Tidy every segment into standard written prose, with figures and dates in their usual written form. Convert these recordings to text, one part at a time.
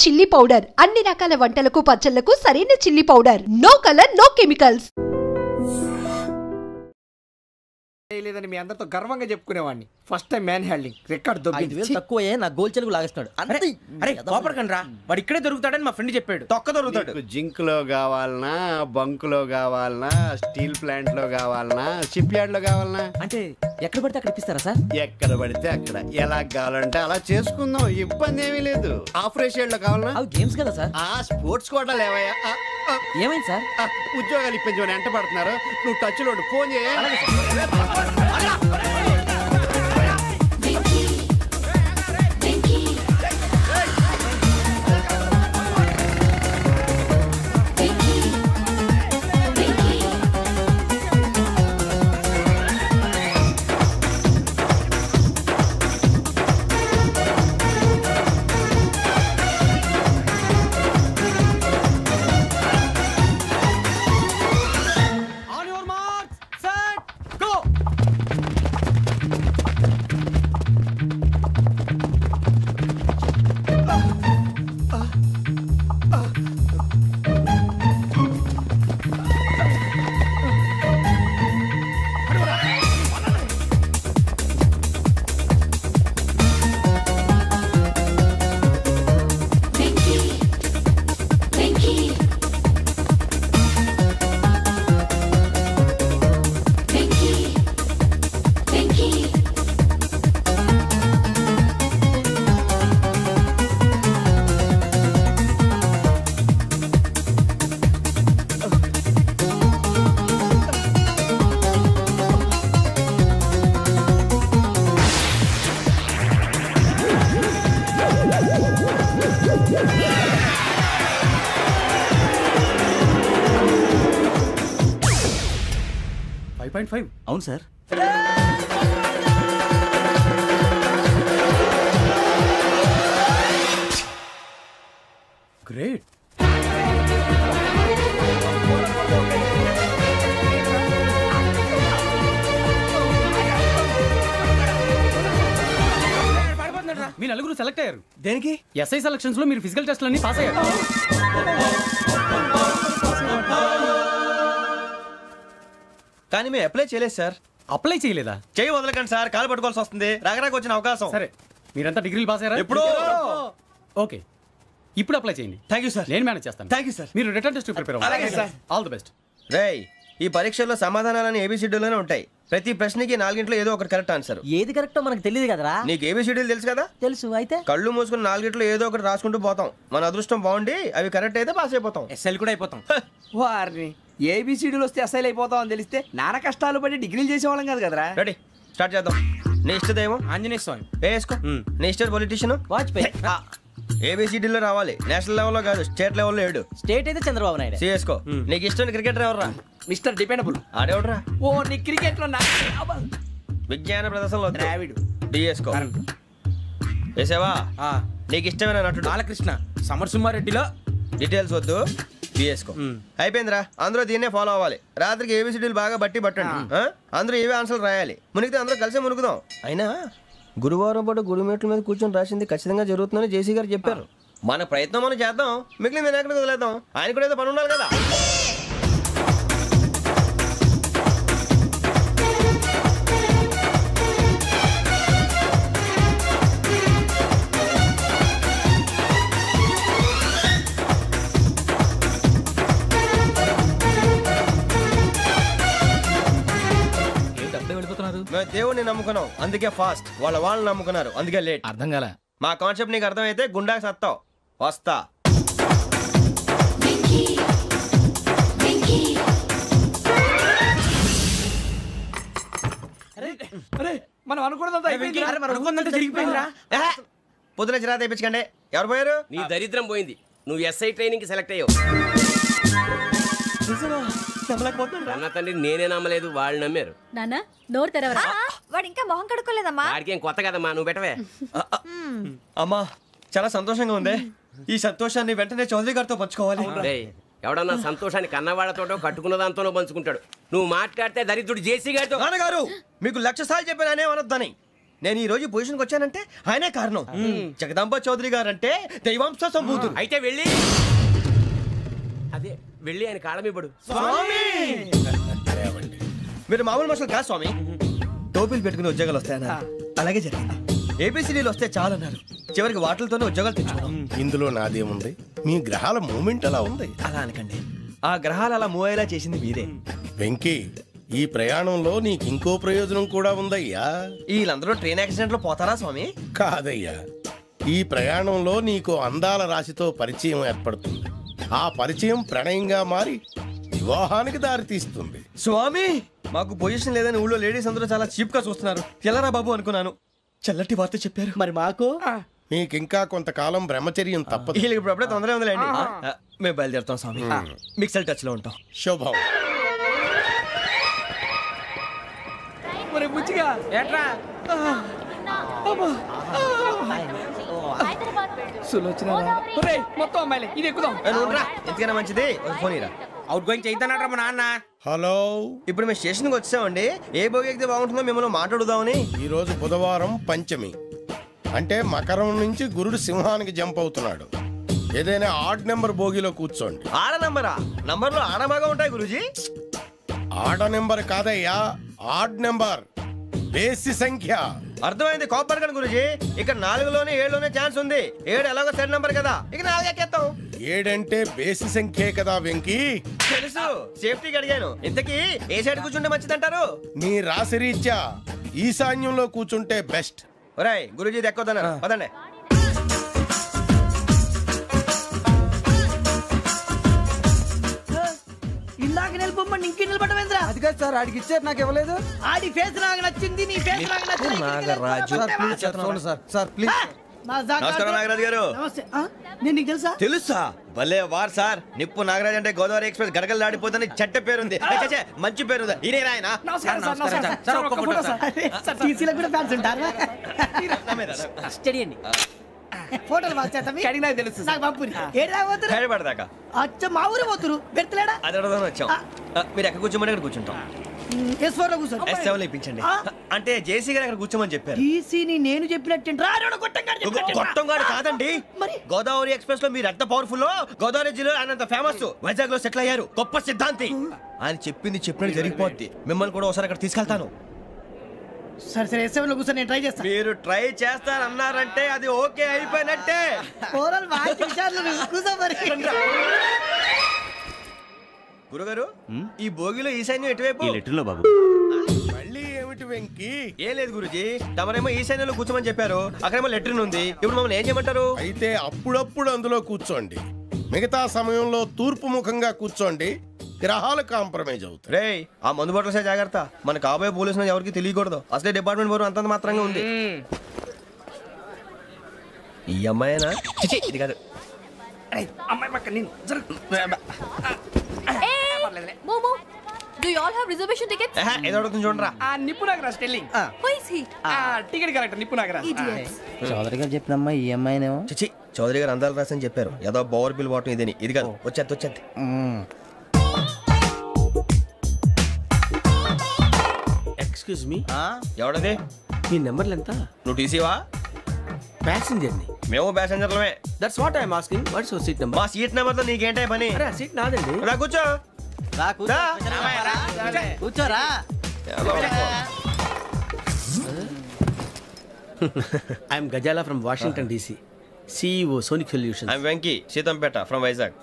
Chilli powder అన్ని రకాల వంటలకు పచ్చళ్లకు సరైన chilli powder. No colour no chemicals. లేదని మీ అందరితో గర్వంగా చెప్పుకునేవాడిని. First time man handling record దొబ్బింది. తక్కువే నా గోల్ చెలుగు లాగేస్తున్నాడు. అరే కోపడకండి రా, వాడు ఇక్కడే దొరుకుతాడని మా ఫ్రెండ్ చెప్పాడు. తొక్క దొరుకుతాడు. జింక్ లో కావాలనా, బంక్ లో కావాలనా, స్టీల్ ప్లాంట్ లో కావాలనా, షిప్ యార్డ్ లో కావాలనా? అంటే ఎక్కడ పడితే అక్కడ ఇప్పిస్తారా సార్? ఎక్కడ పడితే అక్కడ, ఎలా కావాలంటే అలా చేసుకుందాం, ఇబ్బంది ఏమీ లేదు. ఆపరేషన్ లో కావాలనా? అవి గేమ్స్ కదా సార్. ఆ స్పోర్ట్స్ కోటా లేవయ్యా. ఏమైంది సార్? ఉద్యోగాలు ఇప్పించమని ఎంట పడుతున్నారు. నువ్వు టచ్ లో ఫోన్ చేయ. అవును సార్. గ్రేట్. మీ నలుగురు సెలెక్ట్ అయ్యారు. దేనికి? ఎస్ఐ సెలక్షన్స్ లో మీరు ఫిజికల్ టెస్ట్లన్నీ పాస్ అయ్యారు. కానీ మేము అప్లై చేయలేదు సార్. అప్లై చేయలేదా? చేయి వదలకండి సార్, కాలు పట్టుకోవాల్సి వస్తుంది. రాగరాకు వచ్చిన అవకాశం. సరే, మీరంతా డిగ్రీలు పాస్ అయ్యారా? ఎప్పుడో. ఓకే, ఇప్పుడు అప్లై చేయండి. Thank you sir. నేను మేనేజ్ చేస్తాను. Thank you sir. మీరు రిటర్న్ టెస్ట్ ప్రిపేర్ అవ్వండి. అలాగే సార్. All the best. రేయ్, ఈ పరీక్షల్లో సమాధానాలని ఏబిసిడీలోనే ఉంటాయి. ప్రతి ప్రశ్నకి 4 ఏదో ఒకటి కరెక్ట్ ఆన్సర్. ఏది కరెక్టో మనకు తెలియదు కదరా. నీకు ఏబిసిడీలు తెలుసు కదా? తెలుసు. అయితే కళ్ళు మూసుకుని 4 ఏదో ఒకటి రాసుకుంటూ పోతాం. మన అదృష్టం బాగుండి అవి కరెక్ట్ అయితే పాస్ అయిపోతాం. ఎస్ఎల్ కూడా అయిపోతాం. వారిని ఏబిసిడీలు వస్తే అసైల్ అయిపోతాం అని తెలిస్తే నాన్న కష్టాలు పడి డిగ్రీలు చేసేవాళ్ళం కాదు కదరా. రెడీ, స్టార్ట్ చేద్దాం. నీ ఇష్టదేమో ఆంజనేయ స్వామి. వేసుకో. నీ ఇష్ట పొలిటీషియన్ వాజ్పేయి. ఏబిసిడీలో రావాలి. నేషనల్ లెవెల్లో కాదు, స్టేట్ లెవెల్లో 7. స్టేట్ అయితే చంద్రబాబు నాయుడు. సిఎస్కో. నీకు ఇష్టం క్రికెటర్ ఎవర్రా? Mister dependable. ఆడేవడరా? ఓ నీ క్రికెట్ లో విజ్ఞాన ప్రదర్శనలో ద్రావిడు. డిఎస్కో. వేసావా? నీకు ఇష్టమైన నటుడు? బాలకృష్ణ. సమర్సుమారెడ్డిలో డీటెయిల్స్ వద్దు, బిఎస్కో. అయిపోయిందిరా. అందరూ దీన్నే ఫాలో అవ్వాలి. రాత్రికి ఏబిసిడీలు బాగా బట్టి పట్టండి. అందరూ ఏవే ఆన్సర్లు రాయాలి. మునిగితే అందరూ కలిసే మునుగుదాం. అయినా గురువారం పాటు గురుమేట్ల మీద కూర్చొని రాసింది ఖచ్చితంగా జరుగుతుందని జేసీ గారు చెప్పారు. మన ప్రయత్నం మనం చేద్దాం, మిగిలిన నేను ఎక్కడికి వదిలేద్దాం. ఆయన కూడా ఏదో పని ఉండాలి కదా. మేము దేవుడిని నమ్ముకున్నాం, అందుకే ఫాస్ట్. వాళ్ళని నమ్ముకున్నారు, అందుకే లేట్. అర్థం కాలే. మా కాన్సెప్ట్ నీకు అర్థమైతే గుండాకి సత్తావు. వస్తా. మనం అనుకున్నదంతా జరిగిపోయిందిరా. పొద్దున చిరా తెప్పించకండి. ఎవరు పోయారు? నీ దరిద్రం పోయింది. నువ్వు ఎస్ఐ ట్రైనింగ్ కి సెలెక్ట్ అయ్యావు. అన్న తండ్రి నేనే నమ్మలేదు, వాళ్ళు నమ్మారు. నాన్న నోరు తెరవరా. వాడు ఇంకా మొహం కడుక్కోలేదమ్మా. వాడికి ఏం కొత్త కదమ్మా, నువ్వు పెట్టవే. అమ్మా చాలా సంతోషంగా ఉంది. ఈ సంతోషాన్ని వెంటనే చౌదరి గారితో పంచుకోవాలి. ఎవడన్నా సంతోషాన్ని కన్నవాళ్లతోటో కట్టుకున్న దాంతోనో పంచుకుంటాడు. నువ్వు మాట్లాడితే దరిద్రుడు జేసీ గారితో. నాన్నగారు మీకు 1,00,000 సార్లు చెప్పాననే అనొద్దని. నేను ఈ రోజు పొజిషన్కి వచ్చానంటే ఆయనే కారణం. జగదాంబ చౌదరి గారు అంటే దైవాంశ సంభూతుడు. అయితే వెళ్ళి అదే వెళ్ళి ఆయన కాళ్ళమివ్వడు. మీరు మామూలు మనుషులు కాదు స్వామి. టోపీలు పెట్టుకుని ఉద్యోగాలు వస్తాయన్నారు, అలాగే జరిగింది. ఏబిసిడీలు వస్తే చాలన్నారు, చివరికి వాటిలతోనే ఉద్యోగాలు తెచ్చుకున్నాం. ఇందులో నాదేముంది? మీ గ్రహాల మూమెంట్ అలా ఉంది. అలా అనకండి, ఆ గ్రహాలు అలా మూవ్ అయ్యేలా చేసింది మీరే. వెంకీ, ఈ ప్రయాణంలో నీకు ఇంకో ప్రయోజనం కూడా ఉందయ్యా. వీళ్ళందరూ ట్రైన్ యాక్సిడెంట్ లో పోతారా స్వామి? కాదయ్యా, ఈ ప్రయాణంలో నీకు అందాల రాశితో పరిచయం ఏర్పడుతుంది. ఆ పరిచయం ప్రణయంగా మారి వివాహానికి దారితీస్తుంది. స్వామి, మాకు పొజిషన్ లేదని ఊళ్ళో లేడీస్ అందరూ చాలా చీప్ గా చూస్తున్నారు. ఎలారా బాబు అనుకున్నాను, చల్లటి వార్త చెప్పారు. మరి మాకు నీకింకా కొంతకాలం బ్రహ్మచర్యం తప్పదు. వీళ్ళకి ఇప్పుడు అప్పుడే తొందరగా ఉందిలేండి. మేము బయలుదేరుతాం స్వామి, మిక్సెల్ టచ్ లో ఉంటాం. శుభం. బుచ్చిగా ఏట్రా సులోచన మొత్తం అమ్మాయిలే, ఇది ఎక్కుదాం. ఎందుకైనా మంచిది, ఫోన్ ఇరా. అవుట్ గోయింగ్ చేద్దానట్రా మా నాన్న. హలో, ఇప్పుడు మేము స్టేషన్కి వచ్చామండి. ఏ బోగి ఎక్కితే బాగుంటుందో మిమ్మల్ని మాట్లాడుదామని. ఈరోజు బుధవారం పంచమి, అంటే మకరం నుంచి గురుడు సింహానికి జంప్ అవుతున్నాడు. ఏదైనా ఆడ్ నెంబర్ బోగిలో కూర్చోండి. ఆడ నంబరా? నంబర్లో ఆడ బాగా ఉంటాయి గురూజీ. ఆడ నెంబర్ కాదయ్యా, ఆడ్ నెంబర్, బేసి సంఖ్య. అర్థమైంది, కాపర్ కానీ గురూజీ. ఇక్కడ 4లోనే 7లోనే ఛాన్స్ ఉంది. 7 ఎలాగో సెడ్ నంబర్ కదా, ఇక 4 ఎక్కేస్తాం. 7 అంటే బేసి సంఖ్యే కదా వెంకీ. తెలుసు, సేఫ్టీకి అడిగాను. ఇంతకీ ఏ సైడ్ కూర్చుంటే మంచిదంటారు? నీ రాశి రీత్యా ఈశాన్యంలో కూర్చుంటే బెస్ట్. ఒరేయ్, గురూజీ దెక్కొద్దన్నారు, పదండి. ఇందాక నిలబొమ్మని ఇంకే నిలబడమేంద్రా? అది కాదు సార్, ఆడికి ఇచ్చారు, నాకు ఇవ్వలేదు. ఆడి ఫేస్ నాకు నచ్చింది, నీ ఫేస్ నాకు నచ్చింది. Nagaraju, sir please. నమస్కారం నాగరాజు గారు. నమస్తే. నేను నీకు తెలుసా? తెలుసా? భలే వార్ సార్. నిప్పు నాగరాజ్ అంటే గోదావరి ఎక్స్ప్రెస్ గడగలు దాడిపోతుంది చెట్ట పేరుంది. మంచి పేరుంది. ఇదే ఆయన. నమస్కారం సార్. టీసీలో కూడా ఫ్యాన్స్ ఉంటారు. స్టడీ అండి. ఫోటోలు అడిగినా తెలుసు. నాకు పంపుని. ఏడా పోతురు? హైదరాబాద్ అచ్చ మా ఊరు పోతురు. పెడతలేడా? అది అడగదామని వచ్చాం. మీరు ఎక్కడ కూర్చోమని అక్కడ కూర్చుంటాం. S4 లో కూర్చోండి. S7 లో ఇప్పించండి. అంటే జేసీ గారు అక్కడ కూర్చోమని చెప్పారు. టీసీని నేను చెప్పినట్టు గొట్టంగాడు కాదండి. మరి గోదావరి ఎక్స్ప్రెస్ లో మీరు ఎంత పవర్ఫుల్, గోదావరి జిల్లా ఆయన ఫేమస్. వైజాగ్ లో సెటిల్ అయ్యారు, గొప్ప సిద్ధాంతి. ఆయన చెప్పింది చెప్పినట్టు జరిగిపోద్ది. మిమ్మల్ని కూడా ఒకసారి అక్కడ తీసుకెళ్తాను. సరే సరే, S7 లో కూర్చొని నేను ట్రై చేస్తాను. మీరు ట్రై చేస్తారన్నారంటే అది ఓకే అయిపోయినట్టే. గురుగారు, ఈ భోగిలో ఈశాన్యం ఎటువైపు? మళ్ళీ ఏమిటి వెంకీ? ఏం లేదు గురుజీ, తమరేమో ఈశాన్యంలో కూర్చోమని చెప్పారు. అక్కడేమో లెట్రిన్ ఉంది. ఇప్పుడు మమ్మల్ని ఏం చేయమంటారు? అయితే అప్పుడప్పుడు అందులో కూర్చోండి, మిగతా సమయంలో తూర్పు ముఖంగా కూర్చోండి. గ్రహాలు కాంప్రమైజ్ అవుతాయి. రే, ఆ మందు బాటలసే జాగ్రత్త. మన కాబోయే పోలీసులు ఎవరికి తెలియకూడదు. అసలే డిపార్ట్మెంట్ బోరు అంతంత మాత్రంగా ఉంది. ఈ అమ్మాయినా? ఇది కాదు. అమ్మాయి పక్క నేను Do you all have reservation tickets? ఏదో అడుగుతుంది చూడరా. నిప్పు Nagaraj telling. Who is he? Ticket correct, నిప్పు నాగరాజ్. Idiots. చౌదరి గారు చెప్పినమ్మా ఈ అమ్మాయినేమో. చిచి, చౌదరి గారు అందాలు రాసని చెప్పారు. ఏదో బోర్ బిల్ వాటం ఇదని. ఇది కాదు, వచ్చేది. Excuse me, ఎవడది? మీ నెంబర్లు ఎంత? నువ్వు టీసీవా? ప్యాసింజర్ ని. మేము ప్యాసెంజర్లమే. That's what I'm asking. What's your seat number? మా సీట్ నెంబర్ తో నీకేంటే పని? అరే ఆ సీట్ నాదండి. రా కూర్చో. కూర్చోరా. I'm Gazala from Washington DC, CEO Sonic solution. I'm Venky, Seethampeta from Vizag.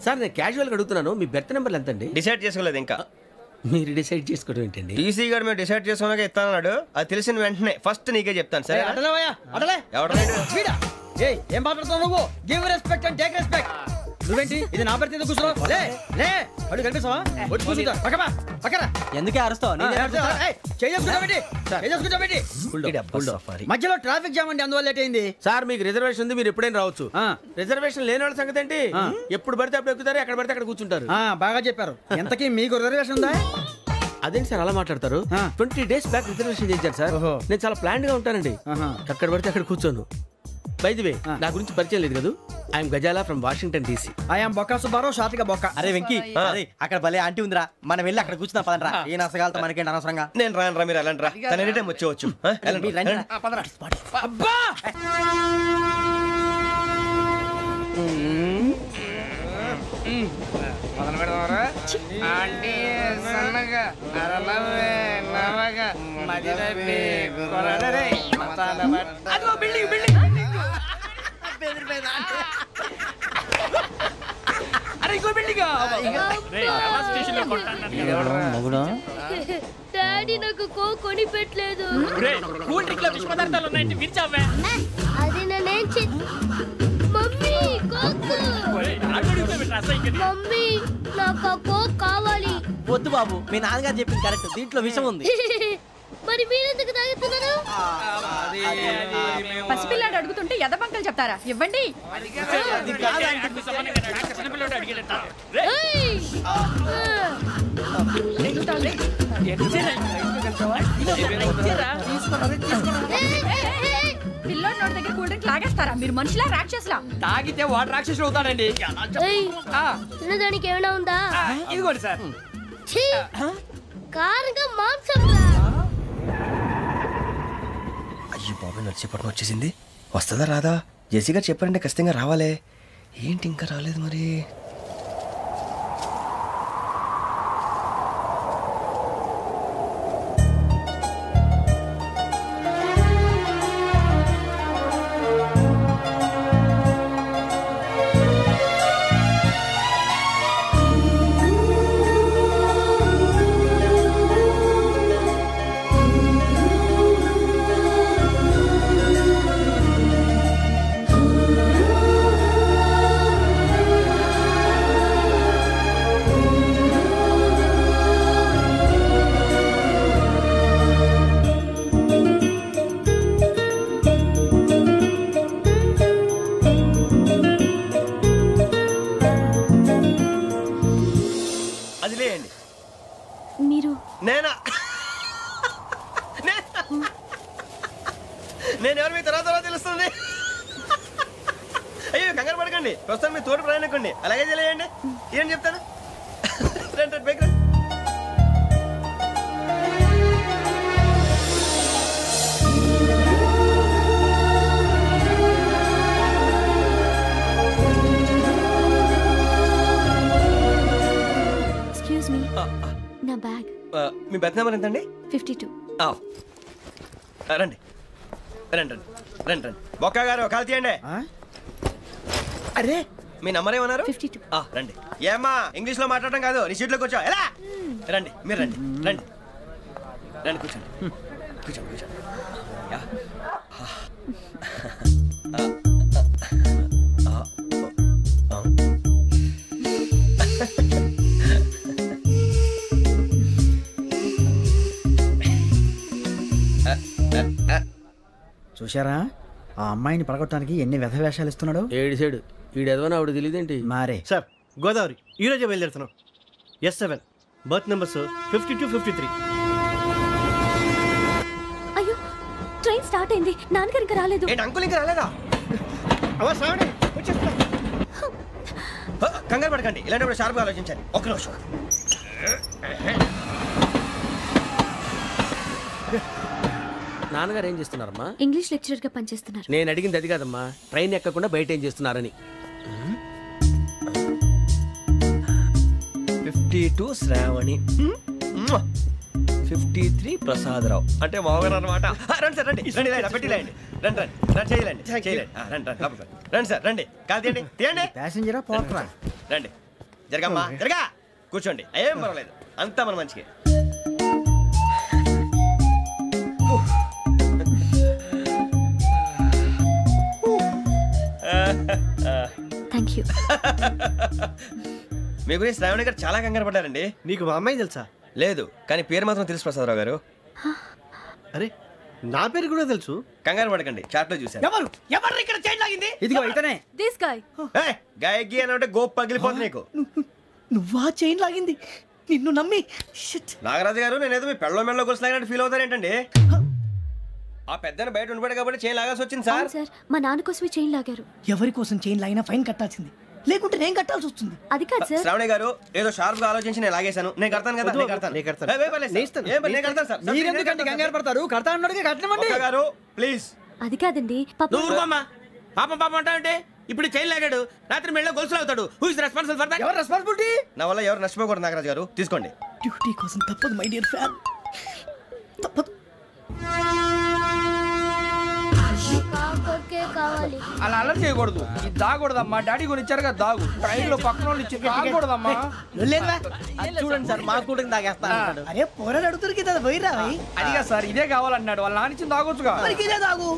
Sir నేను క్యాజువల్గా అడుగుతున్నాను, మీ బెర్త్ నెంబర్లు ఎంత అండి? డిసైడ్ చేసుకోలేదు ఇంకా. మీరు డిసైడ్ చేసుకోవడం ఏంటండి? టీసీ గారు మేము డిసైడ్ చేసుకున్నాక ఇస్తానన్నాడు. అది తెలిసిన వెంటనే ఫస్ట్ నీకే చెప్తాను. సరే ఏం మాట్లాడుతున్నావు నువ్వు? Give respect and take respect. నువ్వేంటి ఇది నా పరిస్థితి కూర్చున్నావు? అడుగు కనిపిస్తావా? వచ్చి కూర్చుంటా. పక్కరా. ఎందుకే అరుస్తావు? మధ్యలో ట్రాఫిక్ జామ్ అండి, అందువల్ల లేట్ అయింది. సార్ మీకు రిజర్వేషన్ ఉంది, మీరు ఎప్పుడైనా రావచ్చు. రిజర్వేషన్ లేని వాళ్ళ సంగతి ఏంటి? ఎప్పుడు పడితే అప్పుడు ఎక్కుతారు, ఎక్కడ పడితే అక్కడ కూర్చుంటారు. బాగా చెప్పారు. ఎంతకీ మీకు రిజర్వేషన్ ఉందా? అదేంటి సార్ అలా మాట్లాడతారు? 20 days బ్యాక్ రిజర్వేషన్ చేశారు సార్. నేను చాలా ప్లాన్ గా ఉంటానండి. అక్కడ పడితే అక్కడ కూర్చోను. బై ది వే నా గురించి పరిచయం లేదు కదా. I'm Gazala from Washington DC. I'm Bokka Subbarao షాతిక బొక్క. అరే వెంకీ, అరే అక్కడ భలే ఆంటీ ఉందిరా, మనం వెళ్ళి అక్కడ కూర్చున్నా పదనరా. ఏ నసగాలతో మనకేంటి అనవసరంగా. నేను రాను రా, మీరు వెళ్ళండి రా. తన ఎనీ టైం వచ్చేవచ్చు. మీరు రండి రా. అబ్బా డాడీ నాకు కోక్ కొని పెట్టలేదు. కూల్ డ్రింక్ లో విష పదార్థాలు ఉన్నాయంటే విరిచావే. అది నేనేం మమ్మీ కోక్. మమ్మీ నాకు ఆ కోక్ కావాలి. వద్దు బాబు, మీ నాన్నగారు చెప్పింది కరెక్ట్, దీంట్లో విషయం ఉంది. మరి మీరెందుకు తాగుతున్నారు? పసిపిల్లాడు అడుగుతుంటే ఎదబంకలు చెప్తారా? ఇవ్వండి. పిల్లోడి నోటి దగ్గర కూల్ డ్రింక్ లాగేస్తారా? మీరు మనుషులా రాక్షసులా? తాగితే వాడు రాక్షసుడు అవుతాడండి. తినడానికి ఏమైనా ఉందా? ఇదిగోండి సార్. కారంగా మాంసం. అయ్యి బాబు, నడిచిపట్నం వచ్చేసింది. వస్తుందా రాదా? జెసీ గారు చెప్పారంటే ఖచ్చితంగా రావాలే. ఏంటి ఇంకా రాలేదు మరి? మీరు నేను ఎవరు మీ తర్వాత తెలుస్తుంది. అయ్యో కంగారు పడకండి, ప్రస్తుతం మీ తోటి ప్రయాణకండి. అలాగే తెలియండి. ఏం చెప్తాను. రండి బైక్ రండి. ఎక్స్క్యూజ్ మీ, నా బ్యాగ్. మీ బెత్ నెంబర్ ఎంతండి? 52. రండి రండి రండి రండి రండి. బొక్క గారు కాల్ తీయండి. అరే మీ నంబర్ ఏమన్నారు? 52. రండి. ఏమ్మా ఇంగ్లీష్ లో మాట్లాడడం కాదు, నీ సీట్లో కూర్చో. ఎలా రండి, మీరు రండి రండి రండి, కూర్చోండి కూర్చోండి కూర్చోండి. చూశారా ఆ అమ్మాయిని పడగొట్టడానికి ఎన్ని వ్యధ వేషాలు ఇస్తున్నాడు. ఏడు ఈడెదవని ఆవిడ తెలియదేంటి? మారే సార్ గోదావరి ఈరోజే బయలుదేరుతున్నాం. S7 berth numbers 52, 53. అయ్యో, ట్రైన్ స్టార్ట్ అయింది. నాన్నగారు ఇంకా రాలేదు. అంకుల్ ఇంకా రాలేదా? కంగారు పడకండి, ఇలాంటప్పుడు షార్ప్గా ఆలోచించాలి. ఒక నిమిషం. నాన్నగారు ఏం చేస్తున్నారమ్మా? ఇంగ్లీష్ లెక్చరర్ గా పనిచేస్తున్నారు. నేను అడిగింది అది కాదమ్మా, ట్రైన్ ఎక్కకుండా బయట ఏం చేస్తున్నారని. 52 శ్రావణి, 53 ప్రసాదరావు అంటే మామగారు అనమాట. రండి సార్ రండి రండి, పెట్టిలేండి. రండి రండి రండి, చేయలేండి చేయలేండి. రండి రండి రండి సార్ రండి, కాల్ తీయండి తీయండి. ప్యాసింజరా పోట్రా. రండి జరగమ్మా జరగా, కూర్చోండి. ఏం పర్వాలేదు, అంతా మన మంచిగా. Thank you. మీ గురించి శ్రావణి గారు చాలా కంగారు పడ్డారండి. నీకు మా అమ్మాయి తెలుసా? లేదు, కానీ పేరు మాత్రం తెలుసు ప్రసాదరావు గారు. అరే నా పేరు కూడా తెలుసు. కంగారు పడకండి, చాట్ లో చూసాను. ఎవరు ఇక్కడ చైన్ లాగింది? ఇదిగో ఇతనే. This guy. గాయకి అని అంటే గోప్ పగిలిపోతుంది నీకు. నువ్వా చైన్ లాగింది? నిన్ను నమ్మి. నాగరాజు గారు, నేనేదో మీ పెళ్ళ మెళ్ళ గురిసిలాగినట్టు ఫీల్ అవుతారేంటండి? ఆ పెద్దని బయట ఉండిపోయాడు కాబట్టి చైన్ లాగాల్సి వచ్చింది సార్. సార్ మా నాన్న కోసమే చైన్ లాగారు. ఎవరి కోసం చైన్ లాగినా ఫైన్ కట్టాల్సింది, లేకుంటే నేను కట్టాల్సి వస్తుంది. అది కాదు సార్. శ్రావణి గారు ఏదో షార్ప్ గా ఆలోచించి నేను లాగేశాను. నేను కడతాను కదా. నేను కడతాను సార్. మీరెందుకంటే కంగారు పడతారు? కడతా అన్నాడుగా కట్టమండి గారు ప్లీజ్. అది కాదండి పాపం అంటే ఇప్పుడు చైన్ లాగాడు, రాత్రి మెళ్ళ గొలుసులు అవుతాడు. Who is responsible for that? ఎవరు రెస్పాన్సిబిలిటీ? నా వల్ల ఎవరు నష్టపోకూడదు నాగరాజు గారు, తీసుకోండి. డ్యూటీ కోసం తప్పదు మై డియర్ ఫ్యాన్, తప్పదు. అలా అలర్ట్ చేయకూడదు. ఇది దాగకూడదమ్మా. డాడీ కొని ఇచ్చారు కదా దాగు. ట్రైన్ లో పక్కన వాళ్ళు ఇచ్చి దాగకూడదమ్మా. చూడండి సార్, మా కూడా తాగేస్తా. అరే పోరాడు అడుగుతారు కదా, పోయిరా. అదిగా సార్, ఇదే కావాలన్నాడు. వాళ్ళ నాన్న ఇచ్చింది తాగొచ్చుగా. ఇదే తాగు.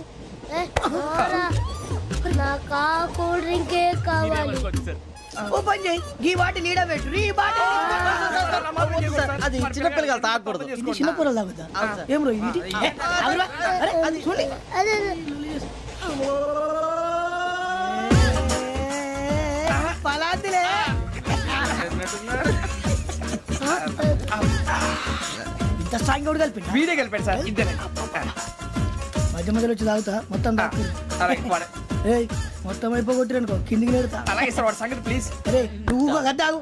నాకు కూల్ డ్రింకే కావాలి. ఓ పని చేయి, ఈ బాటిల్ లీడ పెట్టు. ఈ బాటిల్ అది చిన్నపిల్లలు తాగకూడదు. ఇది చిన్న పొరలు తాగుతా. ఏం రో ఇది? అరే అది చూడండి. పలాతిలే. ఇంత స్ట్రాంగ్ కూడా కలిపి వీడే కలిపాడు సార్. ఇద్దరే మధ్య మధ్యలో వచ్చి తాగుతా. మొత్తం మొత్తం అయిపోగొట్టిరనుకో కిందికి నేడుతా. అలాగే సార్, వాడి సంగతి ప్లీజ్. అరే నువ్వు కదా తాగు.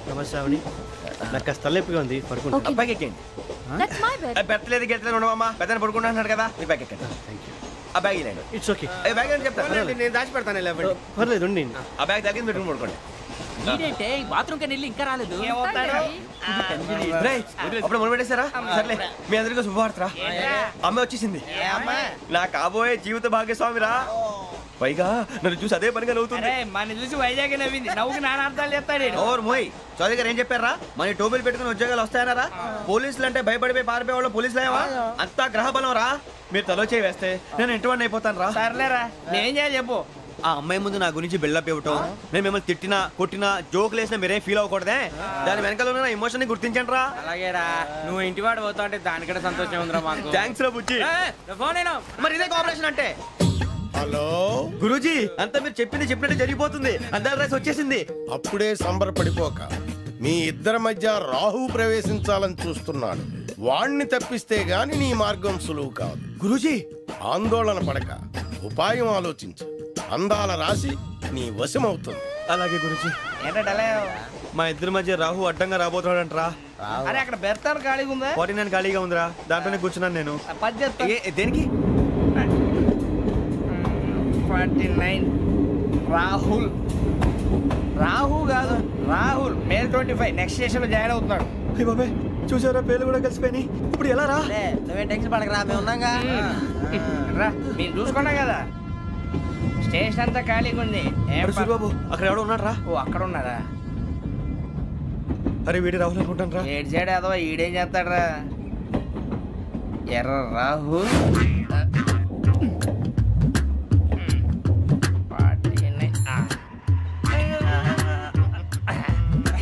నమస్కారం. నాకు కాస్త తలెప్పిగా ఉంది, పడుకుంటా. అబ్బాయికి ఎక్కండి. పెట్టలేదు గెట్టలేదు ఉండవమ్మా. పెద్దని పడుకుంటున్నాడు కదా, మీ బ్యాగ్ ఎక్కండి. ఆ బ్యాగ్ ఇలాండి. It's okay. బ్యాగ్ అని చెప్తాను, నేను దాచి పెడతాను. పర్లేదు ఉండి. ఆ బ్యాగ్ తగ్గింది పెట్టుకుని పడుకోండి. బాత్రూమ్ కని వెళ్ళి ఇంకా రాలేదు. అప్పుడు మొదలు పెట్టేశారా? సర్లే, మీ అందరికీ శుభవార్తరా. అమ్మ వచ్చేసింది. నా కాబోయే జీవిత భాగ్యస్వామిరా. పైగా నన్ను చూసి అదే పనిగా నవ్వుతుంది. మన చూసి వైజాగ్ నవ్వింది. నవ్వుకి నాన్న అర్థాలు చెప్తాడు. ఓర్ మోయ్, చౌదరి గారు ఏం చెప్పారా? మన టోబీలు పెట్టుకుని ఉద్యోగాలు వస్తాయనరా? పోలీసులు అంటే భయపడిపోయి పారిపోయే వాళ్ళు పోలీసులు అయ్యావా? అంతా గ్రహ బలం రా. మీరు తలో చేయి వేస్తే నేను ఇంటివాడిని అయిపోతాను రా. సర్లేరా, నేనేం చేయాలి చెప్పు. ఆ అమ్మాయి ముందు నా గురించి బిల్డప్ ఇవ్వటం, నేను మిమ్మల్ని తిట్టినా కొట్టినా జోకులు వేసినా మీరేం ఫీల్ అవ్వకూడదే. దాని వెనకాల ఉన్న ఎమోషన్ ని గుర్తించండి రా. అలాగేరా, నువ్వు ఇంటివాడు పోతా అంటే దానికంటే సంతోషం ఉందిరా మాకు. థ్యాంక్స్ రా బుజ్జి. మరి ఇదే కోఆపరేషన్ అంటే. హలో గురూజీ, అంతా మీరు చెప్పినట్టు జరిగిపోతుంది. అందాల రైస్ వచ్చేసింది. అప్పుడే సంబరపడిపోక, మీ ఇద్దరి మధ్య రాహు ప్రవేశించాలని చూస్తున్నాడు. వాణ్ణి తప్పిస్తే గాని నీ మార్గం సులువు కాదు. గురూజీ, ఆందోళన పడక, ఉపాయం ఆలోచించు. అందాల రాశి నీ వశమవుతుంది. అలాగే గురూజీ. ఏంటంటే మా ఇద్దరి మధ్య రాహు అడ్డంగా రాబోతున్నాడంట్రా. అరే అక్కడ బెర్తాను ఖాళీగా ఉందా? 49 ఖాళీగా ఉందిరా, దాంట్లోనే కూర్చున్నాను నేను. దేనికి? 49 రాహుల్. రాహు కాదు, రాహుల్. మే 25 నెక్స్ట్ స్టేషన్ లో జాయిన్ అవుతున్నాడు. బాబే, చూసారా పేర్లు కూడా కలిసిపోయినాయి. ఇప్పుడు ఎలా రా? నువ్వేం టెన్షన్ పడకరా, మేము ఉన్నాగా. రా, మీరు చూసుకున్నా కదా. స్టేషన్ అంతా ఖాళీగా ఉంది. బాబు అక్కడ ఎవడో ఉన్నాడు రా. ఓ అక్కడ ఉన్నారా? అరే వీడి రాహుల్ అనుకుంటాను రా. ఏడు సైడ్ అదో ఈడేం చేస్తాడరా? ఎర్ర రాహుల్.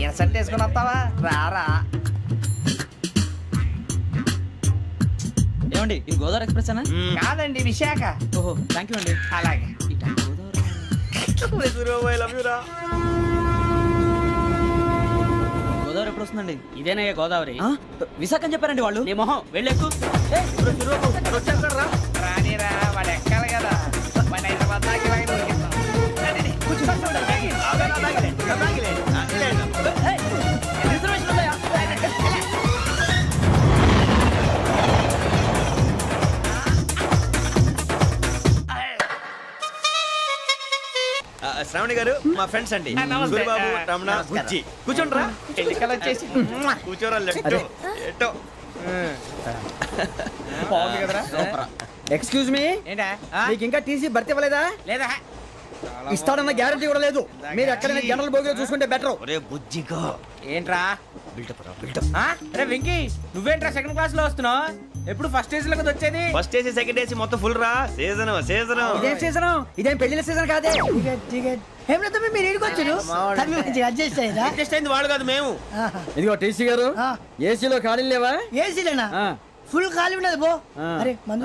ఇన్సర్ట్ వేసుకుని వస్తావా? రారా. ఏమండి, ఇది గోదావరి ఎక్స్ప్రెస్ అనా? కాదండి, విశాఖ. ఓహో, థ్యాంక్ యూ అండి. అలాగే. గోదావరి ఎప్పుడు వస్తుందండి? ఇదేనయ్యా గోదావరి. విశాఖ అని చెప్పారండి వాళ్ళు. నీ మొహం వెళ్ళెక్కు. రానిరా, వాడు ఎక్కాలి కదా. మన హైదరాబాద్ దాకా ఇలాగే దొరికిస్తాం. శ్రావణి గారు మా ఫ్రెండ్స్ అండి. గురుబాబు, రమణ, బుజ్జి. కూర్చోండి రా. ఎన్నికలు వచ్చేసి కూర్చోరా. బాగుంది కదరా. ఎక్స్క్యూజ్ మీ, ఏంటా మీకు ఇంకా టీసీ భర్తీ ఇవ్వలేదా? లేదా. ఇస్తాడన్న గ్యారంటీ కూడా లేదు. మీరు ఎక్కడైనా జనరల్ బోగిలో చూసుకుంటే బెటర్. ఒరే బుజ్జిగా. ఏంట్రా అరే వెంకీ, నువ్వేంట్రా సెకండ్ క్లాస్ లో వస్తున్నావు? ఎప్పుడు ఫస్ట్ ఏసీ లో వచ్చేది? ఫస్ట్ ఏసీ సెకండ్ ఏసీ మొత్తం ఫుల్ రా. సీజన్ ఇదేం సీజన్? ఇదేం పెళ్లిన సీజన్ కాదే. మీరు ఏడుకొచ్చారు అడ్జస్ట్ అయ్యారా? అడ్జస్ట్ అయింది వాళ్ళు కాదు, మేము. ఇదిగో టీసీ గారు, ఏసీలో ఖాళీ లేవా? ఏసీలేనా? ఫుల్ ఖాళీ ఉండదు బో. అరే మందు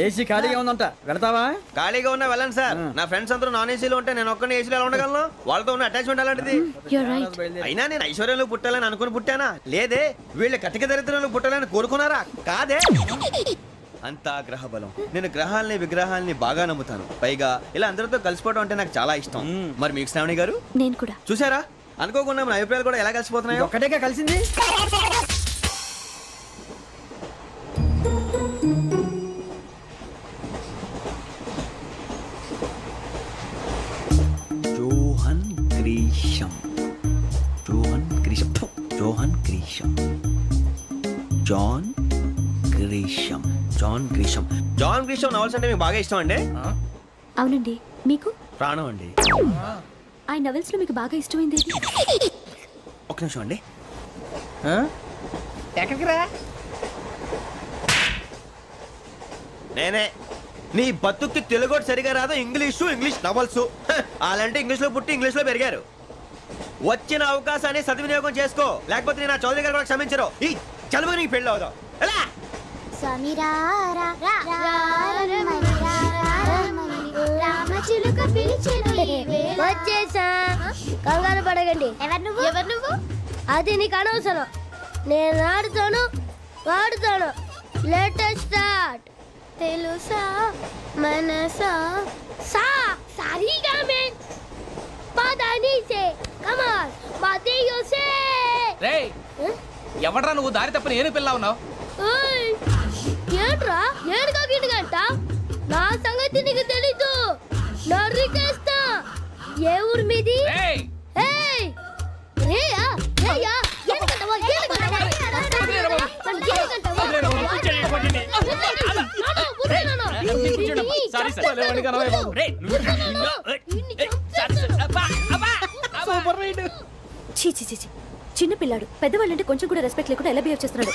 ఏసీ ఖాళీగా ఉందంట, వెళ్తావా? ఖాళీగా ఉన్నా వెళ్ళండి సార్. నా ఫ్రెండ్స్ అందరూ నాన్ ఏసీలో ఉంటే నేను ఒక్కనే ఏసీలో ఎలా ఉండగలను? వాళ్ళతో ఉన్న అటాచ్మెంట్ అలాంటిది. అయినా నేను ఐశ్వర్యంలో పుట్టాలని అనుకుని పుట్టానా? లేదే. వీళ్ళ కటిక దరిద్రంలో పుట్టాలని కోరుకున్నారా? కాదే. అంతా గ్రహ బలం. నేను గ్రహాలని విగ్రహాలని బాగా నమ్ముతాను. పైగా ఇలా అందరితో కలిసిపోవడం అంటే నాకు చాలా ఇష్టం. మరి మీకు శ్రావణి గారు? నేను కూడా. చూసారా, అనుకోకుండా మన అభిప్రాయాలు కూడా ఎలా కలిసిపోతున్నాయో. ఒక్కటేగా కలిసింది. Johan Grisham, Johan Grisham, Johan Grisham, John Grisham, John Grisham. John Grisham novels అంటే మీకు బాగా ఇష్టం అండి? అవునండి. మీకు? ప్రాణం అండి. ఆ నవల్స్ లో మీకు బాగా ఇష్టమైంది? ఒక నిమిషం అండి. ఎక్కడికి రా? నేనే. నీ బతుక్కి తెలుగు సరిగా రాదు, ఇంగ్లీష్ నవల్స్. అలాంటి ఇంగ్లీష్ లో పుట్టి ఇంగ్లీష్ లో పెరిగారు. వచ్చిన అవకాశాన్ని సద్వినియోగం చేసుకో, లేకపోతే నేను ఆ చౌదరి గారు కూడా క్షమించరు. ఈ చదువు నీకు పెళ్ళి అవుదాం. వచ్చేసా, కంగారు పడగండి. ఎవరు నువ్వు? అది నీకు అనవసరం. నేను ఆడుతాను, వాడుతాను. Latest start. తెలుసా మనసా సా సారీగా మే పదని సే కమాన్ బాతియో సే. రేయ్, ఎవడ్రా నువ్వు? దారి తప్పని ఏను పిల్ల ఉన్నావు? ఏంట్రా ఏడుగా గిడుగంట? నా సంగతి నీకు తెలీదు. నరికేస్తా. ఏ ఊరు మీది? ఏయ్ రేయా రేయా ఏడుగంటవా ఏడుగంటవా చిన్న పిల్లాడు. పెద్దవాళ్ళంటే కొంచెం కూడా రెస్పెక్ట్ లేకుండా ఎలా బిహేవ్ చేస్తున్నాడు?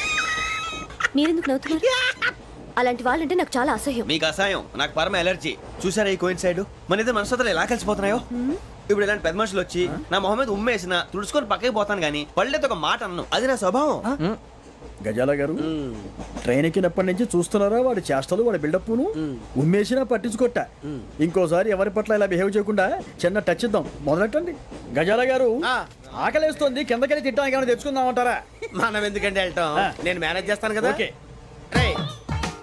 మీరెందుకు నవ్వుతున్నారు? అలాంటి వాళ్ళంటే నాకు చాలా అసహ్యం. మీకు అసహ్యం, నాకు పరమ ఎలర్జీ. చూసారా ఈ కోయిన్సైడ్? మన ఇద్దరు మనస్తత్వాలు ఎలా కలిసిపోతున్నాయో. ఇప్పుడు ఇలాంటి పెద్ద మనుషులు వచ్చి నా మొహం మీద ఉమ్మేసిన తుడుచుకొని పక్కకి పోతాను కానీ పళ్ళేతో ఒక మాట అన్ను. అది నా స్వభావం. గజాల గారు, ట్రైన్ ఎక్కినప్పటి నుంచి చూస్తున్నారా వాడి చేష్టలు, వాడి బిల్డప్ను? ఉమ్మేసినా పట్టించుకోట. ఇంకోసారి ఎవరి పట్ల ఇలా బిహేవ్ చేయకుండా చిన్న టచ్ ఇద్దాం. మొదలెట్టండి. గజాల గారు, ఆకలేస్తుంది, కిందకెళ్ళి తిట్టడానికి ఏమైనా తెచ్చుకుందామంటారా? మనం ఎందుకంటే వెళ్తాం, నేను మేనేజ్ చేస్తాను కదా.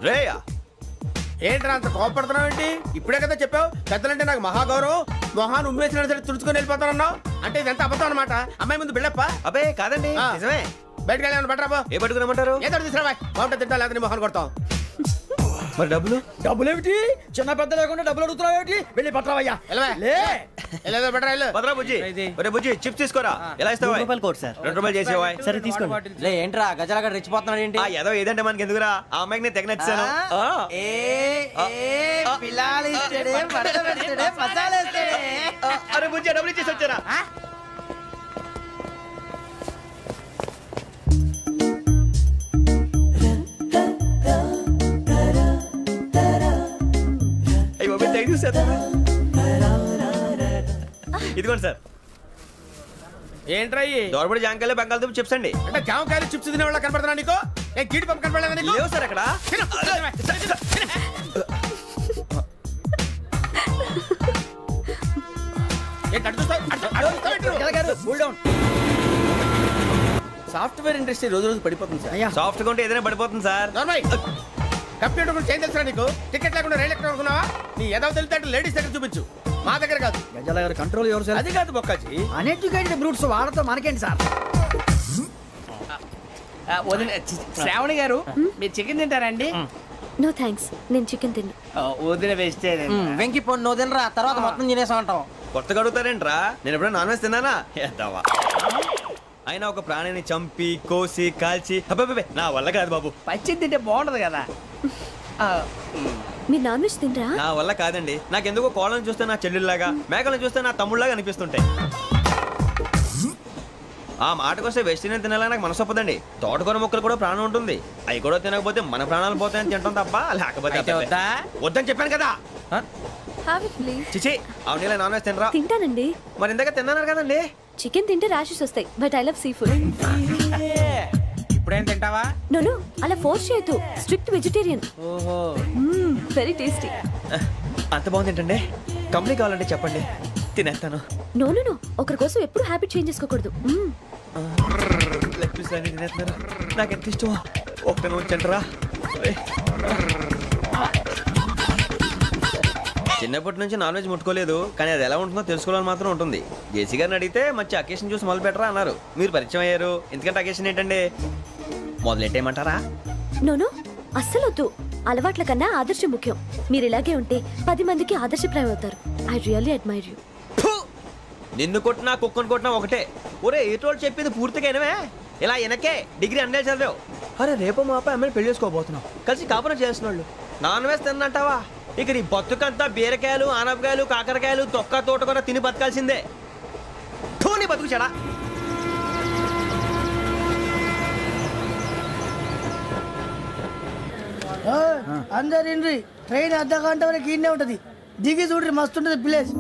రేయా, ఏంట్రా అంత కోపడుతున్నావు ఏంటి? ఇప్పుడే కదా చెప్పావు పెద్దలంటే నాకు మహాగౌరవం, మొహాన్ని ఉమ్మేసిన సరే తుడుచుకొని వెళ్ళిపోతానన్నావు. అంటే ఇదంతా అబద్ధం అనమాట. అమ్మాయి ముందు బిల్డప్ప? అబ్బే కాదండి, నిజమే. బయటకు వెళ్ళాను బట్రాబో. ఏ పట్టుకురమ్మంటారు? ఏదో తీసుకురా, బాగుంటుంది తింటా, లేకపోతే మొహాన్ని కొడతాం. మరి డబ్బులు? డబ్బులు ఏమిటి? చిన్న పెద్ద లేకుండా డబ్బులు అడుగుతున్నావు ఏమిటి? వెళ్ళి పట్టరావయ్యా. బుజ్జి చిప్స్ తీసుకోరా. ఎలా ఇస్తావా? Court sir. 2 రూపాయలు చేసేవా? సరే తీసుకోండి. ఏంట్రా గజాలగా రెచ్చిపోతున్నాడు ఏంటి? ఏదో ఏదంటే మనకి ఎందుకురా, ఆ అమ్మాయికి నేను తెగ నచ్చాను. అరే బుజ్జి, డబ్బులు ఇచ్చేసి వచ్చారా? ఇదిగోండి సార్. ఏంట్రా దోరబడి జాంకాయలు బంగాళదుంప చిప్స్ అండి. అంటే జామకాయలు చిప్స్ తినే వాళ్ళ కనపడుతున్నా నీకు? ఏ గీడి పంప కనపడలేదా నీకు? లేవు సార్ అక్కడ. సాఫ్ట్వేర్ ఇండస్ట్రీ రోజు రోజు పడిపోతుంది సార్. సాఫ్ట్ గా ఉంటే ఏదైనా పడిపోతుంది సార్. కంప్యూటర్ కూడా చేంజ్ తెలుసా నీకు? టికెట్ లేకుండా రైలు ఎక్కడ అనుకున్నావా? నీ ఏదో తెలితే లేడీస్ దగ్గర చూపించు, మా దగ్గర కాదు. గజాల గారు కంట్రోల్ ఎవరు సార్? అది కాదు బొక్కాజీ, అన్ఎడ్యుకేటెడ్ బ్రూట్స్ వాళ్ళతో మనకేంటి సార్? శ్రావణి గారు, మీరు చికెన్ తింటారండి? నో థ్యాంక్స్, నేను చికెన్ తిన్నా. వదిన వేస్తే వెంకి పొన్ను నువ్వు తినరా, తర్వాత మొత్తం తినేసా ఉంటాం. కొత్తగా అడుగుతారేంట్రా? నేను ఎప్పుడైనా నాన్ వెజ్ తిన్నానా? ఎద్దావా. అయినా ఒక ప్రాణిని చంపి కోసి కాల్చి అబ్బే నా వల్ల కాదు బాబు. పచ్చి తింటే బాగుంటది కదా. మీరు నాన్ వెజ్ తినరా? నా వల్ల కాదండి. నాకెందుకో కోళ్ళని చూస్తే నా చెల్లెళ్ళలాగా, మేకలను చూస్తే నా తమ్ముళ్ళలాగా అనిపిస్తుంటాయి. ఆ మాటకొస్తే వెస్టిరియన్ తినాలని నాకు మనసు ఒప్పదండి. తోటకూర మొక్కలు కూడా ప్రాణం ఉంటుంది. అవి కూడా తినకపోతే మన ప్రాణాలు పోతాయని తింటాం తప్ప, లేకపోతే వద్దని చెప్పాను కదా. చిచి, అవునీ నాన్ వెజ్ తినరా? తింటానండి. మరి ఇందాక తిన్నాను కదండి. చికెన్ తింటే ర్యాషెస్ వస్తాయి, but I love sea food. ఎప్పుడైనా తింటావా? నో అలా ఫోర్స్ చేయొద్దు. Strict vegetarian. ఓహో వెరీ టేస్టీ. అంత బాగుంది ఏంటంటే కంప్లీట్ కావాలంటే చెప్పండి, తినేస్తాను. నో ఒకరి కోసం ఎప్పుడు హ్యాబిట్ చేంజ్ చేసుకోకూడదు. లెగ్ పీస్ అన్ని తినేస్తున్నారు, నాకు ఎంత ఇష్టమా. ఒకటే ఉంచండిరా. చిన్నప్పటి నుంచి నాన్ వెజ్ ముట్టుకోలేదు, కానీ అది ఎలా ఉంటుందో తెలుసుకోవాలని మాత్రం ఉంటుంది. జేసీ గారిని అడిగితే మంచి అకేషన్ చూసి మొదలు పెట్టరా అన్నారు. మీరు పరిచయం అయ్యారు, ఎందుకంటే అకేషన్ ఏంటండి మొదలెట్టేయమంటారా? నో అస్సలు వద్దు. అలవాట్ల కన్నా ఆదర్శం ముఖ్యం. మీరు ఇలాగే ఉంటే 10 మందికి ఆదర్శప్రాయం అవుతారు. I really admire you. నిన్ను కొట్టినా కుక్కను కొట్టినా ఒకటే. ఒరే ఏటోళ్ళు చెప్పింది పూర్తిగా వినవే. ఇలా వెనకే డిగ్రీ అన్నే చదివావు. అరే రేపు మా అబ్బాయి అమ్మాయిని పెళ్లి చేసుకోబోతున్నావు, కలిసి కాపురం చేస్తున్నాళ్ళు. నాన్ వేసి తిన్నంటావా? ఇక నీ బతుకంతా బీరకాయలు, ఆనపకాయలు, కాకరకాయలు, తొక్క తోట కూడా తిని బతకాల్సిందే. నీ బతుకు చెడా. అందరు ఇండ్రి, ట్రైన్ అర్ధ గంట వరకు ఇన్నే ఉంటది. దిగి చూడ్రి, మస్తు ఉంటది ప్లేస్.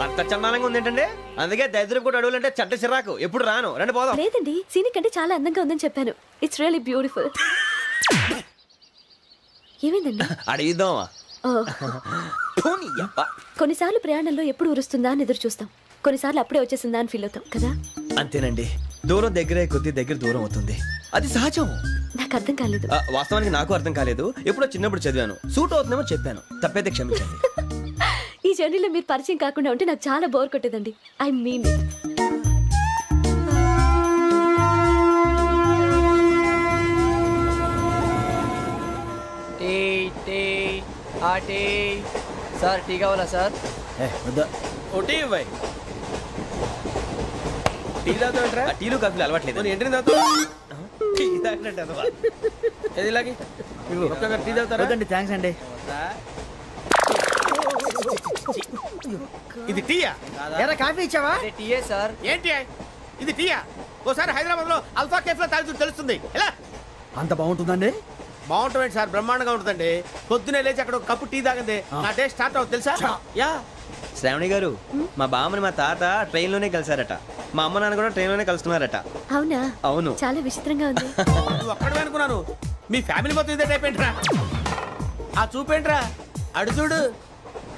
అంత చందానంగా ఉంది ఏంటండి? అందుకే దరిద్రం కూడా అడవులంటే చెడ్డ చిరాకు. ఎప్పుడు రాను, రండి పోదాం. లేదండి, సీనిక్ అంటే చాలా అందంగా ఉందని చెప్పాను. It's really beautiful. ఏమైందండి? అడిగిద్దామా? కొన్నిసార్లు ప్రయాణంలో ఎప్పుడు ఉరుస్తుందా అని ఎదురు చూస్తాం, కొన్నిసార్లు అప్పుడే వచ్చేసిందా అని ఫీల్ అవుతాం కదా. అంతేనండి, దూరం దగ్గరే కొద్ది దగ్గర దూరం అవుతుంది, అది సహజం. నాకు అర్థం కాలేదు. వాస్తవానికి నాకు అర్థం కాలేదు. ఎప్పుడో చిన్నప్పుడు చదివాను, సూట్ అవుతుందేమో చెప్పాను, తప్పైతే క్షమించండి. ఈ జర్నీలో మీరు పరిచయం కాకుండా ఉంటే నాకు చాలా బోర్ కొట్టేదండి. ఐ మీన్ సార్ టీ కావాలా సార్? ఒకటి ఇవ్వాయి. టీ తాగుతాంట్రా? టీలు కాఫీలు అలవాట్లేదు. ఏంటి తాగుతావు? టీ తాగినట్టు ఏది ఇలాగే ఒక్కొక్కరు టీ తాగుతారా? థ్యాంక్స్ అండి. ఇది టీయా? ఎరా కాఫీ ఇచ్చావా? టీయే సార్. ఏంటి ఇది టీయా? ఓసారి హైదరాబాద్ లో అల్ఫా కేఫ్ లో తాగుతూ తెలుస్తుంది. ఎలా అంత బాగుంటుందండి? బాగుంటుంది సార్, బ్రహ్మాండంగా ఉంటుందండి. పొద్దునే లేచి అక్కడ ఒక కప్పు టీ తాగింది నా డే స్టార్ట్ అవుతుంది తెలుసా? యా. శ్రావణి గారు, మా బామ్మని మా తాత ట్రైన్ లోనే కలిసారట, మా అమ్మ నాన్న కూడా ట్రైన్ లోనే కలుస్తున్నారట. అవునా? అవును. చాలా విచిత్రంగా ఉంది. నువ్వు ఒక్కడే అనుకున్నాను, మీ ఫ్యామిలీ మొత్తం ఇదే టైప్ ఏంట్రా? ఆ చూపేంట్రా, అడు చూడు.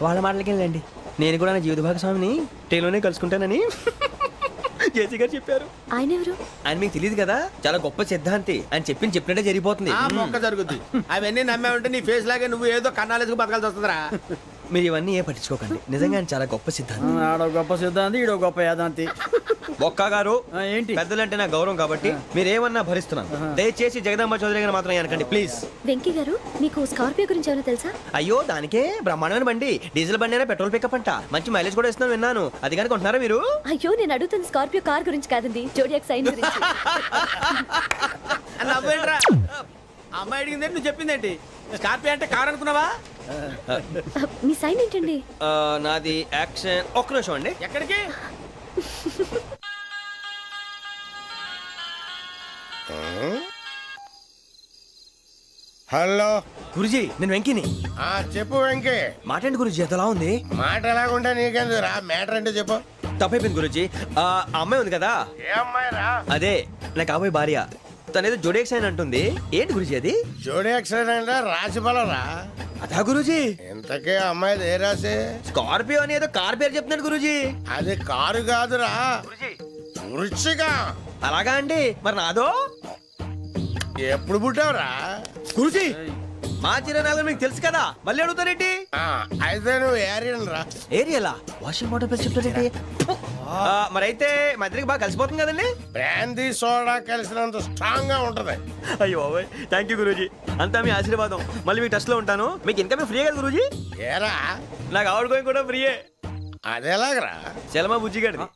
వాళ్ళ మాటలకి వెళ్ళండి, నేను కూడా నా జీవిత భాగస్వామిని ట్రైన్ లోనే కలుసుకుంటానని జేసీ గారు చెప్పారు. ఆయన ఎవరు? ఆయన మీకు తెలియదు కదా, చాలా గొప్ప సిద్ధాంతి అని చెప్పినట్టే జరిగిపోతుంది. మొక్క జరుగుద్ది. అవన్నీ నమ్మే ఉంటే నీ ఫేస్ లాగే నువ్వు ఏదో కన్నాలేసుకు బతకాల్సి వస్తుందిరా. మీరు ఇవన్నీ ఏ పట్టించుకోకండి, నిజంగా ఆయన చాలా గొప్ప సిద్ధాంతి. ఆడో గొప్ప సిద్ధాంతి, ఈడో గొప్ప యాదాంతి. ఒక్క గారు ఏంటి? పెద్దలంటే నా గౌరవం కాబట్టి మీరేమన్నా భరిస్తున్నాను. దయచేసి జగదాంబ చౌదరి గారు మాత్రం అనకండి ప్లీజ్. వెంకీ గారు, మీకు స్కార్పియో గురించి ఏమైనా తెలుసా? అయ్యో దానికే బ్రహ్మాండమైన బండి, డీజిల్ బండి అయినా పెట్రోల్ పికప్ అంట, మంచి మైలేజ్ కూడా ఇస్తున్నాను విన్నాను. అది కానీ కొంటున్నారా మీరు? అయ్యో నేను అడుగుతుంది స్కార్పియో కార్ గురించి కాదండి, జోడియాక్ సైన్ గురించి. నవ్వేంట్రా? అమ్మాయి అడిగిందేంటి, నువ్వు చెప్పిందేంటి? స్కార్పియో అంటే కార్ అనుకున్నావా? మీ సైన్ ఏంటండి? నాది యాక్షన్. ఒక్క నిమిషం అండి. ఎక్కడికి? హలో గురుజీ, నేను వెంకిని. చెప్పు వెంకీ. మాట ఏంటి గురుజీ, ఎంతలా ఉంది? మాట ఎలాగుంటా నీకెందుకు రా, మ్యాటర్ అంటే చెప్పు. తప్పైపోయింది గురుజీ. ఆ అమ్మాయి ఉంది కదా, ఏ అమ్మాయి రా? అదే నా కాబోయే భార్య, తనేదో జోడియాక్ సైన్ అంటుంది. ఏంటి గురుజీ అది? జోడియాక్ సైన్ అంటే రాసి బలరా? అదా గురుజీ. ఇంతకే అమ్మాయి ఏ రాసి? స్కార్పియో అని ఏదో కార్ పేరు చెప్తున్నాడు గురుజీ. అది కారు కాదురా, వృచ్చిక. అలాగా అండి, మరి నాదో? ఎప్పుడు పుట్టావురా గురుజీ? మా చిరనాలు మీకు తెలుసు కదా, మళ్ళీ అడుగుతారేంటి? అయితే నువ్వు ఏరియన్ రా. ఏరియలా? వాషింగ్ వాటర్ పేరు చెప్తారేంటి? మరైతే మా ఇద్దరికి బాగా కలిసిపోతుంది కదండి. బ్రాందీ సోడా కలిసినంత స్ట్రాంగ్ గా ఉంటది. అయ్యో థ్యాంక్ యూ గురూజీ, అంతా మీ ఆశీర్వాదం. మళ్ళీ మీ టచ్ లో ఉంటాను. మీకు ఇంకా ఫ్రీ కదా గురూజీ? ఏరా, నాకు ఆవిడ గోయింగ్ కూడా ఫ్రీయే. అదేలాగరా? చలమా బుజ్జి గారిది.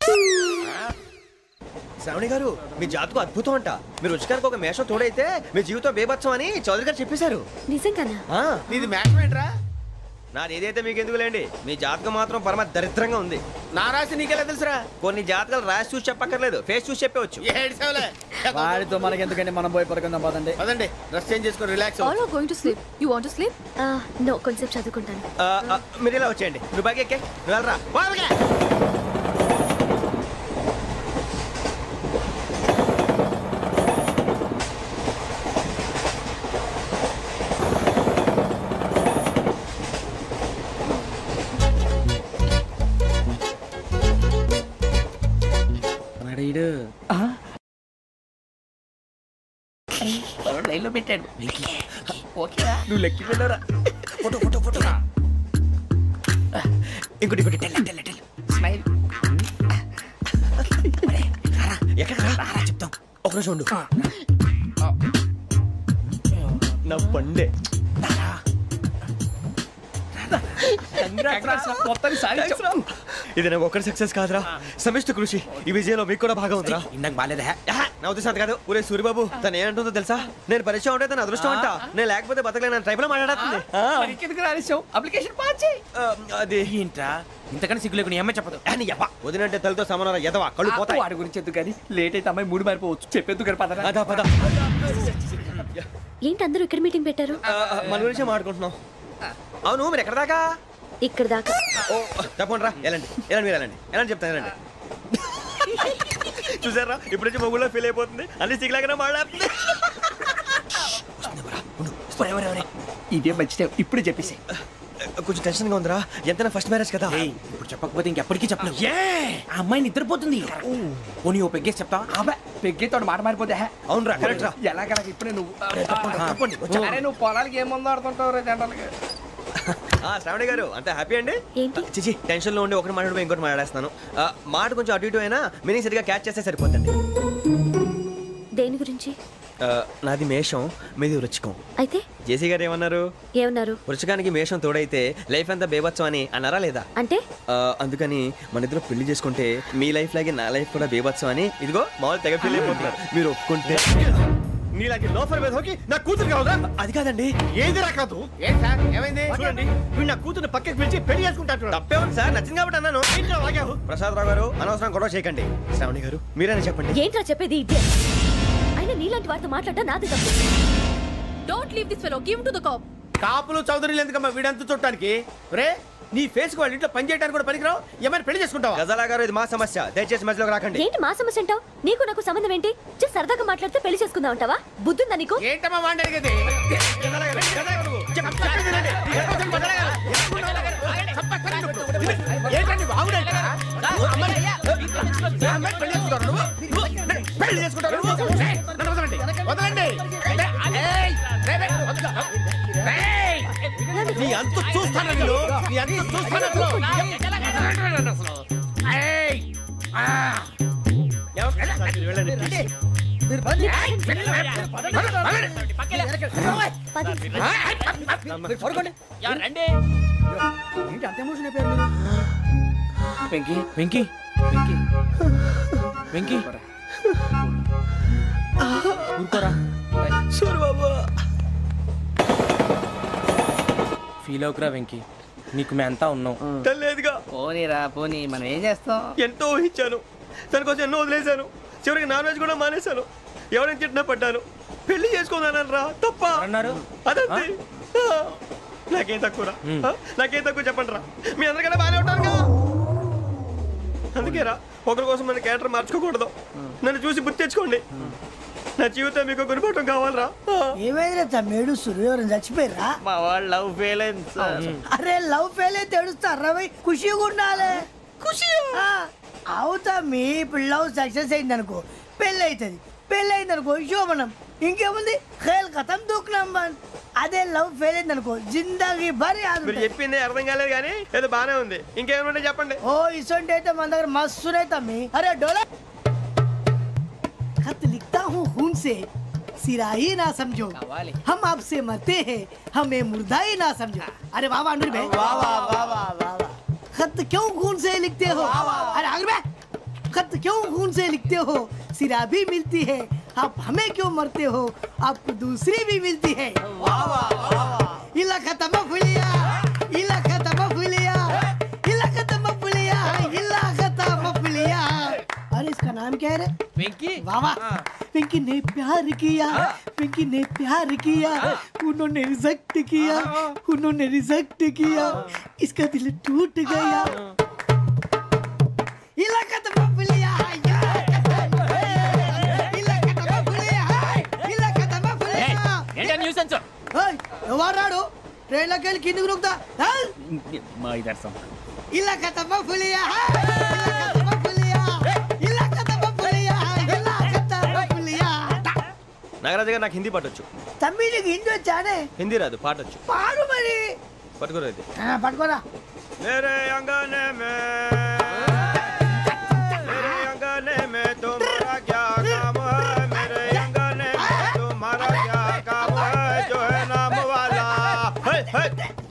శ్రావణి గారు, మీ జాతకు అద్భుతం అంట. మీరు రుచికారికి ఒక మేషం తోడైతే మీ జీవితం బేబత్సం అని చౌదరి గారు చెప్పేశారు. నిజంగానా? నీది మేషం ఏంట్రా? నాది ఏదైతే మీకు ఎందుకులేండి, మీ జాతకం మాత్రం పరమ దరిద్రంగా ఉంది. నా రాసి నీకెలా తెలుసురా? కొన్ని జాతకాలు రాసి చూసి చెప్పక్కర్లేదు, ఫేస్ చూసి చెప్పవచ్చు. వాడితో మనకి ఎందుకంటే మనం పోయి పడుకుందాం పదండి. పదండి, డ్రెస్ చేంజ్ చేసుకొని relax. All are going to sleep. You want to sleep? No, కొంచెం చదువుకుంటాను. మీరు ఇలా వచ్చేయండి. నువ్వు బాగా ఎక్కే, నువ్వు వెళ్ళరా. లైన్ లో పెట్టాడు. ఓకేరా, నువ్వు లెక్కి వెళ్ళరా. Photo photo photo. ఇంకోటి ఇంకోటి. స్మైల్. ఎక్కడ చెప్తాం, ఒక రోజు ఉండు. నా పండే ఇది నాకు ఒక్కరి సక్సెస్ కాదురా, సమిష్టి కృషి. ఈ విజయంలో మీకు కూడా భాగం ఉందిరా. నాకు బాగాలేదా? నా ఉద్దేశం కాదు. ఊరే సూరిబాబు, తను ఏమంటుందో తెలుసా? నేను పరిచయం ఉంటే తన అదృష్టం అంట, నేను లేకపోతే బతకలేను ట్రైబ్ లో మాట్లాడుతుంది. అప్లికేషన్ పాస్ చేయి. అది ఏంట్రా ఇంతకన్నా సిగ్గు లేకుండా ఏమై చెప్పదు. వదినంటే తలతో సమానం ఎదవా, కళ్ళు పోతాయి. వాడి గురించి ఎందుకు కానీ, లేట్ అయితే అమ్మాయి మూడు మారిపోవచ్చు. చెప్పేందుకు కానీ పద. ఏంటి అందరూ ఇక్కడ మీటింగ్ పెట్టారు? మన గురించి మాట్లాడుకుంటున్నాం. అవును, మీరు ఎక్కడ దాకా? ఇక్కడ దాకా. ఓ తప్పకుండా రా, వెళ్ళండి వెళ్ళండి, మీరు వెళ్ళండి వెళ్ళండి, చెప్తాను వెళ్ళండి. చూసారా, ఇప్పుడు నుంచి మొగుల్లో ఫీల్ అయిపోతుంది, అన్ని సిగ్లాగానే మాట్లాడుతుంది. ఇదే మంచి టైం, ఇప్పుడు చెప్పేసి. కొంచెం టెన్షన్ గా ఉందిరా, ఎంతైనా ఫస్ట్ మ్యారేజ్ కదా. ఇప్పుడు చెప్పకపోతే ఇంకెప్పటికీ చెప్పలేవు. ఆ అమ్మాయి నిద్రపోతుంది. పోనీ ఓ పెగ్గేసి చెప్తావా? అబ్బా, పెగ్గేతో మాట మారిపోతే. అవునరా, కరెక్ట్ రా. ఎలాగలా ఇప్పుడే నువ్వు నువ్వు పొలాలకి ఏముందో ఆడుతుంటావు రే జనరల్గా. శ్రావణి గారు, అంత హ్యాపీ అండి? ఏంటి? చిచి, టెన్షన్ లో ఉండి ఒకటి మాట్లాడిపోయి ఇంకోటి మాట్లాడేస్తాను. మాట కొంచెం అటు ఇటు అయినా మీనింగ్ సరిగా క్యాచ్ చేస్తే సరిపోతుంది. దేని గురించి? నాది మేషం, మీది వృచ్చికం. అయితే జేసీ గారు ఏమన్నారు? వృచ్చికానికి మేషం తోడైతే లైఫ్ అంతా బేబత్సం అని అన్నారా లేదా? అంటే అందుకని మన ఇద్దరు పెళ్లి చేసుకుంటే మీ లైఫ్ లాగే నా లైఫ్ కూడా బేబత్సం అని, ఇదిగో మామూలు తెగ పెళ్లి అయిపోతున్నారు. మీరు ఒప్పుకుంటే నీలాంటి లోఫర్ మీద హోకి నా కూతురు కావదా? అది కాదండి. ఏదిరా కాదు? ఏం సార్, ఏమైంది? చూడండి, వీడు నా కూతురు పక్కకి పిలిచి పెళ్లి చేసుకుంటాడు. తప్పే ఉంది సార్, నచ్చింది కాబట్టి అన్నాను. ప్రసాద్ రావు గారు, అనవసరం గొడవ చేయకండి. శ్రావణి గారు, మీరైనా చెప్పండి. ఏంట్రా చెప్పేది? అయినా నీలాంటి వారితో మాట్లాడటం నాది తప్పు. Don't leave this fellow, give to the cop. కాపులు చౌదరులు ఎందుకమ్మా వీడంతా చూడటానికి? రే, నీ ఫేస్ కు వాళ్ళ ఇంట్లో పని చేయడానికి కూడా పనికిరావు. ఏమైనా పెళ్లి చేసుకుంటావా? గజాలా గారు, ఇది మా సమస్య, దయచేసి మధ్యలోకి రాకండి. ఏంటి మా సమస్య అంటావు? నీకు నాకు సంబంధం ఏంటి? జస్ట్ సరదాగా మాట్లాడితే పెళ్లి చేసుకుందాం అంటావా? బుద్ధుందా నీకు? ఏంటమ్మా వాడిని అడిగేది? నీ అంత చూస్తాను, నీ అంత చూస్తాను. వెంకీ వెంకీ వెంకీ వెంకీ ఊరుకోరా. సూరిబాబు, ఫీల్ అవుకురా వెంకీ, నీకు మేమంతా ఉన్నాం. తెలియదుగా. పోనీరా పోనీ, మనం ఏం చేస్తాం? ఎంతో ఊహించాను, దానికోసం ఎన్నో వదిలేశాను. చివరికి నాన్ వెజ్ కూడా మానేశాను. ఎవరైనా తిట్టినా పడ్డాను. పెళ్లి చేసుకుందానరా తప్ప అన్నారు. అదంతే. నాకేం తక్కువరా, నాకేం తక్కువ చెప్పండి రా. మీ అందరికన్నా బాగానే ఉంటారు కదా. అందుకేరా, ఒకరి కోసం మన క్యారెక్టర్ మార్చుకోకూడదు. నన్ను చూసి గుర్తు తెచ్చుకోండి. నా జీవితం మీకు గురిపటం కావాలరా. ఏమైనా తమ్మేడు సూర్యవరం చచ్చిపోయిరా? మా వాళ్ళు లవ్ ఫెయిల్ అయింది సార్. అరే లవ్ ఫెయిల్ అయితే ఏడుస్తారా? ఖుషిగా ఉండాలి. ఖుషి అవుతా. మీ ఇప్పుడు లవ్ సక్సెస్ అయింది అనుకో, పెళ్ళి అవుతుంది. పెళ్ళి అయింది అనుకో శోభనం. ఇంకేముంది, ఖేల్ కథం దూకునాం బాన్. అదే లవ్ ఫెయిల్ అయింది అనుకో, జిందాగీ భారీ. మీరు చెప్పింది అర్థం కాలేదు కానీ ఏదో బానే ఉంది. ఇంకేమైనా చెప్పండి. ఓ ఇసొంటి అయితే మన దగ్గర మస్తునే తమ్మి. అరే డోలా खत लिखता हूँ खून से, सिरा ही ना समझो, हम आपसे मरते हैं, हमें मुर्दा ही ना समझो. अरे वाह वाह अनुर भाई, वाह वाह वाह वाह वाह. खत क्यों खून से लिखते हो? अरे अनुर भाई, खत क्यों खून से लिखते हो? सिरा भी मिलती है, आप हमें क्यों मरते हो? आपको दूसरी भी मिलती है. वाह वाह वाह. इला खत्म फुलिया, इला వెంకీ वाह पिंकी ने प्यार किया पिंकी ने प्यार किया उन्होंने रिजेक्ट किया उन्होंने रिजेक्ट किया इसका दिल टूट गया इलाका तो बबलिया इलाका तो बबलिया इलाका तो बबलिया ఏంటా న్యూసెన్స్ ओए ఎవరాడు ట్రైన్ లోకి వెళ్ళి కిందికి రుకుతా మా ఇదర్సం इलाका तो बबलिया इलाका तो बबलिया इलाका तो बबलिया इलाका तो बबलिया నాగరాజు గారు నాకు హిందీ పాటొచ్చు. తమ్మి నీకు హిందీ వచ్చానే? హిందీ రాదు, పాటొచ్చు. పాడు మరి. పట్టుకోరా ఇది. పట్టుకోరా. మేరే అంగనే మే మేరే అంగనే మే తుమ్హారా క్యా కామ్ హై మేరే అంగనే మే తుమ్హారా క్యా కామ్ హై जो है नाम वाला है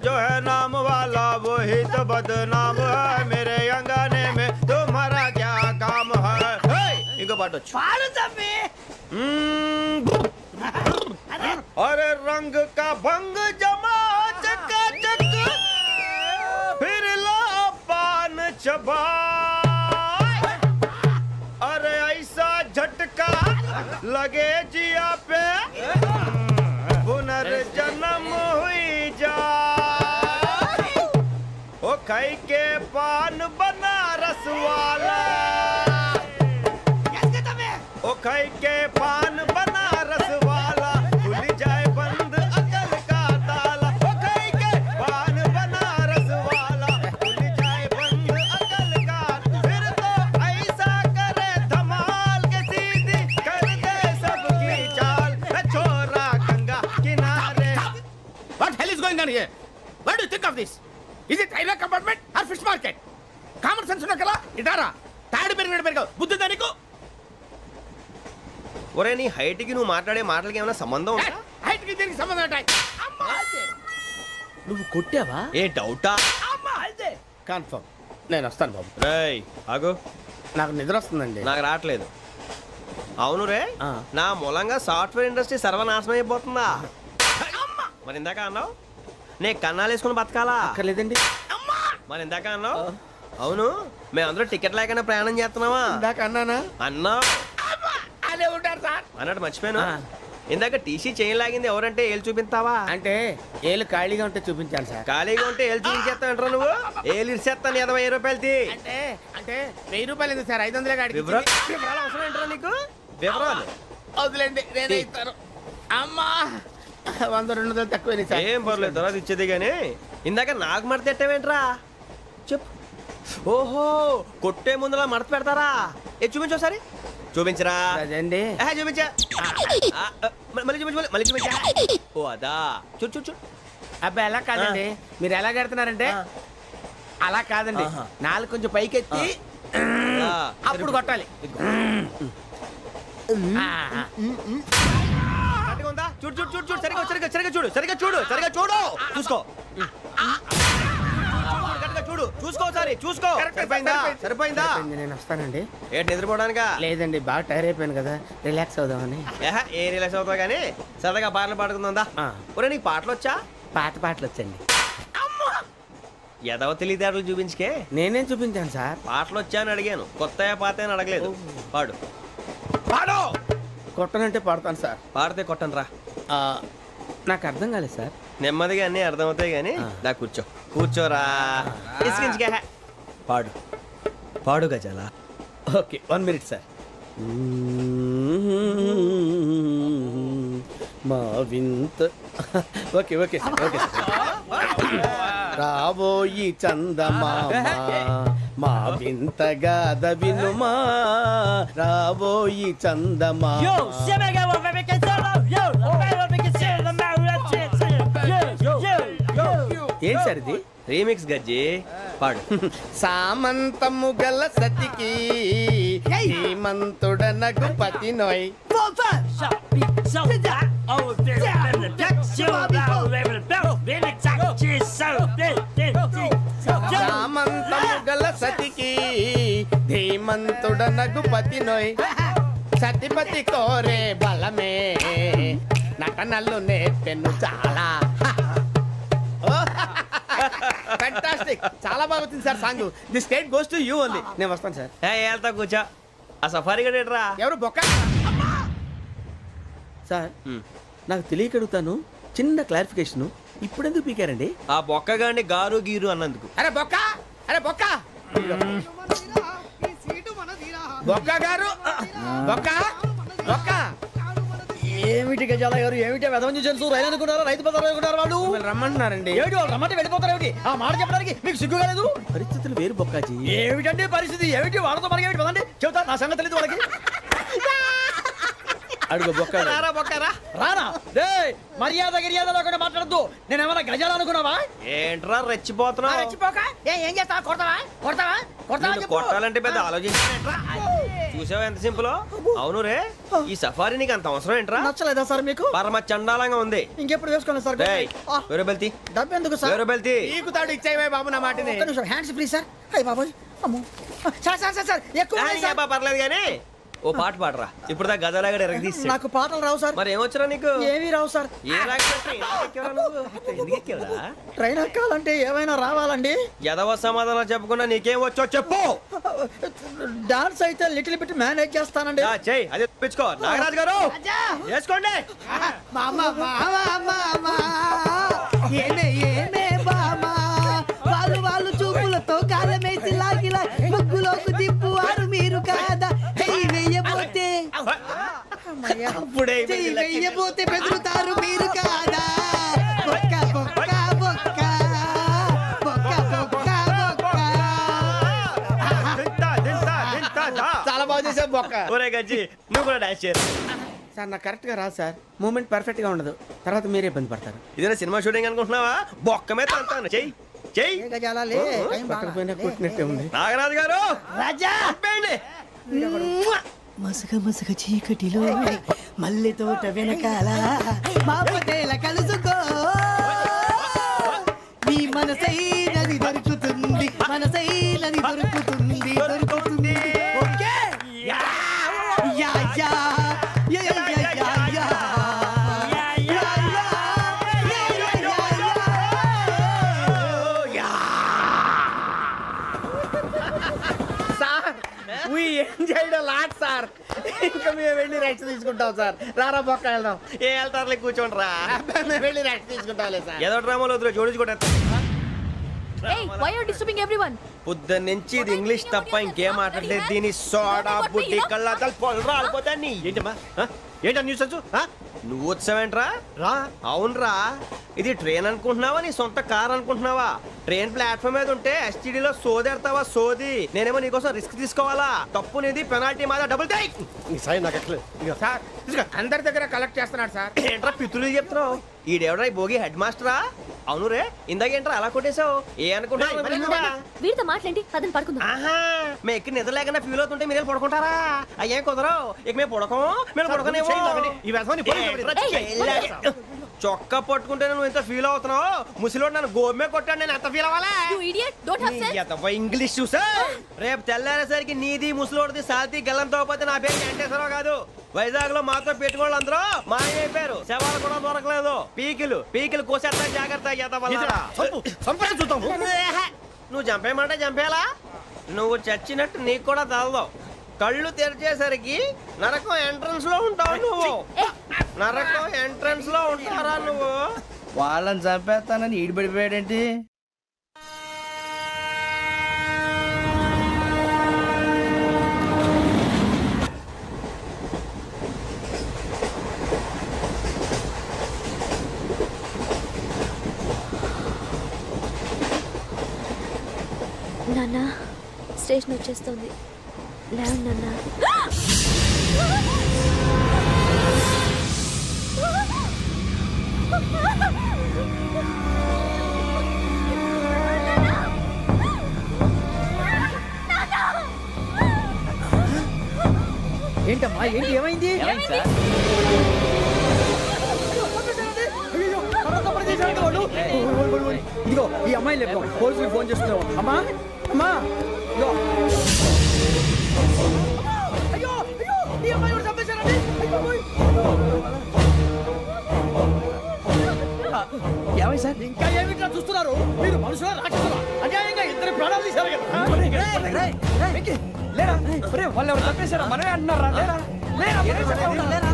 जो है नाम वाला वही तो बदनाम है मेरे अंगने में तुम्हारा क्या काम है इनको पाटొచ్చు. పాడు తమ్మి. अरे रंग का भंग जमा चकाचक फिर ला पान चबा अरे ऐसा झटका लगे जिया पे पुनर्जन्म हुई जा ओ खाई के पान बनारस वाला ओ खाई के पान बनारस वाला खुल जाए बंद अकल का ताला ओ खाई के पान बनारस वाला खुल जाए बंद अकल का फिर तो ऐसा करे धमाल के सीधी कर दे सबकी चाल छोरा गंगा किनारे. What hell is going on here? What do you think of this? Is it railway compartment or fish market? Common sense ఉన్నా కదా ఇటారా తాడు పెరిగినట్టు బుద్ధి దానికి. ఒరే నీ హైట్ కి నువ్వు మాట్లాడే మాటలకి ఏమైనా సంబంధం ఉందా? హైట్ కి దీనికి సంబంధం ఉంటాయి. నువ్వు కొట్టావా? ఏ డౌటా? కన్ఫర్మ్ నేను వస్తాను బాబు. రేయ్ ఆగు, నాకు నిద్ర వస్తుందండి. నాకు రావట్లేదు. అవును రే, నా మూలంగా సాఫ్ట్వేర్ ఇండస్ట్రీ సర్వనాశనం అయిపోతుందా? మరి ఇందాక అన్నావు నే కన్నాలు వేసుకుని బతకాలా? అక్కర్లేదండి. మరి ఇందాక అన్నావు అవును మేమందరూ టికెట్ లేకుండా ప్రయాణం చేస్తున్నావా? ఇందాక అన్నానా? అన్నావు. అదే ఉంటారు సార్. అన్నట్టు మర్చిపోయాను, ఇందాక టీసీ చైన్ లాగింది ఎవరంటే ఏళ్ళు చూపిస్తావా? అంటే ఏళ్ళు ఖాళీగా ఉంటే చూపించాను సార్. ఖాళీగా ఉంటే ఏళ్ళు చూపించేస్తానంటారా నువ్వు? ఏళ్ళు ఇచ్చేస్తాను 20 రూపాయలది. అంటే అంటే 1000 రూపాయలు ఎందుకు సార్? 500 కాడికి. వివరాలు అవసరం ఏంట్రా నీకు? వివరాలు వదిలేండి, నేనే ఇస్తాను. అమ్మా 100-200 తక్కువ సార్. ఏం పర్లేదు, తర్వాత ఇచ్చేది కానీ ఇందాక నాకు మడత పెట్టావేంట్రా? చెప్పు. ఓహో, కొట్టే ముందులా మడత పెడతారా? ఏ చూపించు ఒకసారి. చూపించరా? అదండి. చూపించా. మళ్ళీ చూపించు, మళ్ళీ చూపించా. ఓ అదా, చూడు చూడు చూడు. అబ్బాయి ఎలా కాదండి, మీరు ఎలా కడుతున్నారంటే అలా కాదండి. నాలుగు కొంచెం పైకెత్తి అప్పుడు కొట్టాలి. చూడు చూడు చూడు చూడు, సరిగా సరిగా సరిగా చూడు, సరిగా చూడు, సరిగా చూడు, చూసుకో. చూడు చూసుకో, సరే చూసుకో. సరిపోయిందా? సరిపోయిందా? నేను వస్తానండి. ఏంటి నిద్రపోవడానికా? లేదండి, బాగా టైర్ అయిపోయాను కదా, రిలాక్స్ అవుదామని. ఏ రిలాక్స్ అవుతావు కానీ సరదాగా పాటలు పాడుకుందా? ఒరే నీకు పాటలు వచ్చా? పాత పాటలు వచ్చండి. ఎదవ తెలివితేటలు చూపించుకే. నేనేం చూపించాను సార్? పాటలు వచ్చా అని అడిగాను, కొత్త పాత అని అడగలేదు. పాడు పాడు. కొట్టనంటే పాడతాను సార్. పాడితే కొట్టను రా. నాకు అర్థం కాలేదు సార్. నెమ్మదిగా అన్నీ అర్థమవుతాయి కానీ దా కూర్చో. కూర్చోరా. పాడు పాడు గజాల. Okay, 1 minute sir. మా వింత. Okay okay sir, okay sir. రాబోయి చందమామ మా వింతగా దవినుమా, రాబోయి చందమామ. ఏం సార్ ఇది? రీమిక్స్ గజ్జి. పాడు. సామంతము గల సతికి హేమంతుడనగు పతి నోయ్. సామంతము గల సతికి ధీమంతుడనగు పతి నోయ్. సతిపతి కోరే బలమే నటనలు నేర్పెను చాలా. ఫ్యాంటాస్టిక్, చాలా బాగా వచ్చింది sir song. The state goes to you only. నేను వస్తాను సార్. వెళ్తా కూర్చో. ఆ సఫారీ గడేట్రా ఎవరు బొక్క సార్ నాకు తెలియక అడుగుతాను, చిన్న క్లారిఫికేషన్. ఇప్పుడెందుకు పీకారండి? ఆ బొక్క గాని గారు గీరు అన్నందుకు. అరే బొక్క, అరే బొక్క, బొక్క గారు, బొక్క బొక్క. ఏమిటి గజాల గారు, ఏమిటి వెదవం చూసాను రైలు అనుకున్నారా, రైతు బజార్ అనుకున్నారు వాళ్ళు రమ్మంటున్నారండి. ఏమిటి వాళ్ళు రమ్మంటే వెళ్ళిపోతారు ఏమిటి? ఆ మాట చెప్పడానికి మీకు సిగ్గు కాలేదు? పరిస్థితులు వేరు బొక్కాజీ. ఏమిటండి పరిస్థితి, ఏమిటి వాళ్ళతో మనకి ఏమిటి పదండి చెబుతా, నా సంగతి తెలియదు వాళ్ళకి. అడుగు బొక్క రానా రే, మర్యాద గిర్యాద లేకుండా మాట్లాడద్దు. నేను ఏమైనా గజాలు అనుకున్నావా? ఏంట్రా రెచ్చిపోతున్నావు? రెచ్చిపోక ఏం చేస్తావా? కొడతావా కొడతావా కొడతావా చెప్పు. కొట్టాలంటే పెద్ద ఆలోచించారా? చూసావా ఎంత సింపుల్. అవును రే, ఈ సఫారీ నీకు అంత అవసరం ఏంట్రా? నచ్చలేదా సార్ మీకు? పరమ చండాలంగా ఉంది. ఇంకెప్పుడు వేసుకోండి సార్. వేరే బెల్తి, డబ్బు ఎందుకు సార్? వేరే బెల్తి. నీకు తాడు ఇచ్చాయి బాబు నా మాటని. Hands free sir. అయ్య బాబోయ్, అమ్మో సార్ సార్ సార్ సార్ ఎక్కువ పర్లేదు కానీ ఓ పాట పాడరా. ఇప్పుడు దా గదలాగడ ఎరగ తీసి. నాకు పాటలు రావు సార్. మరి ఏమొచ్చరా నీకు? ఏమీ రావు సార్. ఏ ట్రైన్ ఎక్కాలంటే ఏమైనా రావాలండి. ఎదవ సమాధానం చెప్పకుండా నీకేం వచ్చో చెప్పు. డాన్స్ అయితే లిటిల్ బిట్ మేనేజ్ చేస్తానండి. చెయ్యి, అదే తెప్పించుకో. నాగరాజు గారు చేసుకోండి. ఏమే ఏమే బామా, వాళ్ళు చూపులతో కాలమేసి లాగిలా ముగ్గులోకి తిప్పువారు మీరు కాదా? వెయ్యబోతే వెయ్యబోతే బెదురుతారు మీరు కాదా? బొక్క బొక్క బొక్క బొక్క బొక్క బొక్క. చాలా బాగా చేసావు బొక్క. ఒరే గజ్జి, నువ్వు కూడా డాన్స్ చేయరు సార్. నాకు కరెక్ట్ గా రాదు సార్, మూమెంట్ పర్ఫెక్ట్ గా ఉండదు, తర్వాత మీరే ఇబ్బంది పడతారు. ఇదేనా సినిమా షూటింగ్ అనుకుంటున్నావా? బొక్క మీద అంటాను. చెయ్యి చెయ్యి. కొట్టినట్టే ఉంది. నాగరాజు గారు రాజా మసక మసక చీకటిలో మల్లె తోట వెనకాల మా పటేల కలుసుకో, నీ మనసైనది దొరుకుతుంది, మనసైనది దొరుకుతుంది దొరుకుతుంది. Okay yeah yeah yeah yeah yeah yeah. Lot sir, ఇంకా మేము వెళ్ళి రైట్స్ తీసుకుంటాం సార్. రారా బొక్క వెళ్దాం. ఏ వెళ్తారులే, కూర్చోండి రా. మేము వెళ్ళి రైట్స్ తీసుకుంటాంలే సార్. ఏదో డ్రామాలో వద్దు, జోడించుకుంటా. పొద్దున్న నుంచి ఇది ఇంగ్లీష్ తప్ప ఇంకేం మాట్లాడలేదు. దీని సోడా బుడ్డి కళ్ళ పొలం రాలిపోతా. నీ ఏంటమ్మా ఏంటా న్యూస్ నువ్వు వచ్చావేంట్రా? రా. అవునరా, ఇది ట్రైన్ అనుకుంటున్నావా, నీ సొంత కార్ అనుకుంటున్నావా? ట్రైన్ ప్లాట్ఫామ్ మీద ఉంటే ఎస్టీడీలో సోదేడతావా సోది. నేనేమో నీకోసం రిస్క్ తీసుకోవాలా? తప్పు నీది, పెనాల్టీ మాదా, డబుల్ టై. సార్ అందరి దగ్గర కలెక్ట్ చేస్తున్నాడు సార్. ఏంట్రా పితులు చెప్తున్నావు? ఈడెవడ్రా ఈ భోగి హెడ్ మాస్టరా? అవును రే, ఇందాకేంట్రా అలా కొట్టేశావు? ఏ అనుకుంటున్నావు? వీరితో మాట్లాడి పదని పడుకుందాం. ఆహా, మేము ఎక్కి నిద్ర లేకుండా ఫీల్ అవుతుంటే మీరు పడుకుంటారా? అయ్యేం కుదరవు. ఇక మేము పడకం, మేము పడుకునే. చొక్కా పట్టుకుంటే నువ్వు ఎంత ఫీల్ అవుతున్నావు? ముసలివాడు నన్ను గోమే కొట్టాడు, నేను ఎంత ఫీల్ అవ్వాలా? ఇంగ్లీష్ చూసా. రేపు తెల్లారేసరికి నీది ముసలివాడిది సాతి గల్లంతో పోతే నా పేరు వెంకటేశ్వరరావు కాదు. వైజాగ్ లో మాతో పెట్టుకోళ్ళు అందరూ మాయమైపోయారు. శవాలు కూడా దొరకలేదు. పీకిలు కోసేస్తా, జాగ్రత్త. నువ్వు చంపేయమంటే చంపేలా? నువ్వు చచ్చినట్టు నీకు కూడా తగదు. కళ్ళు తెరిచేసరికి నరకం ఎంట్రన్స్ లో ఉంటావు నువ్వు. నరకం ఎంట్రన్స్ లో ఉంటారా నువ్వు? వాళ్ళని చంపేస్తానని ఈడిపడిపోయాడేంటి? నాన్న, స్టేషన్ వచ్చేస్తుంది. లేవండి నాన్న. ఏంటమ్మా, ఏంటి, ఏమైంది? ఇదిగో ఈ అమ్మాయి లేదు, పోలీసులకు ఫోన్ చేస్తున్నావు. అమ్మా అమ్మా, ఇదిగో. అయ్యో అయ్యో, ఈ అమ్మాయి కూడా చంపేశారండి. ఏమై సార్, ఇంకా ఏమిట్లా చూస్తున్నారు? మీరు మనుషుల రాక్షసులా? అన్యాయంగా ఇద్దరు ప్రాణాలు తీశారు కదా. లేరా ఒరే వాళ్ళు ఎవరు తప్పేశారా మనమే అంటున్నారా లేరా లేరా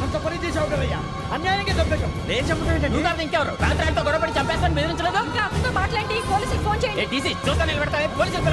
అంత పని చేసావు కదయ్యా అన్యాయంగా చంపేశావు నేను చంపడం నువ్వు కాదు ఇంకెవరు రాత్రి ఆయనతో గొడవపడి చంపేస్తాను బెదిరించలేదు ఇంకా మాట్లాడి పోలీసుకి ఫోన్ చేయండి టీసీ చూస్తా నిలబెడతా పోలీసులు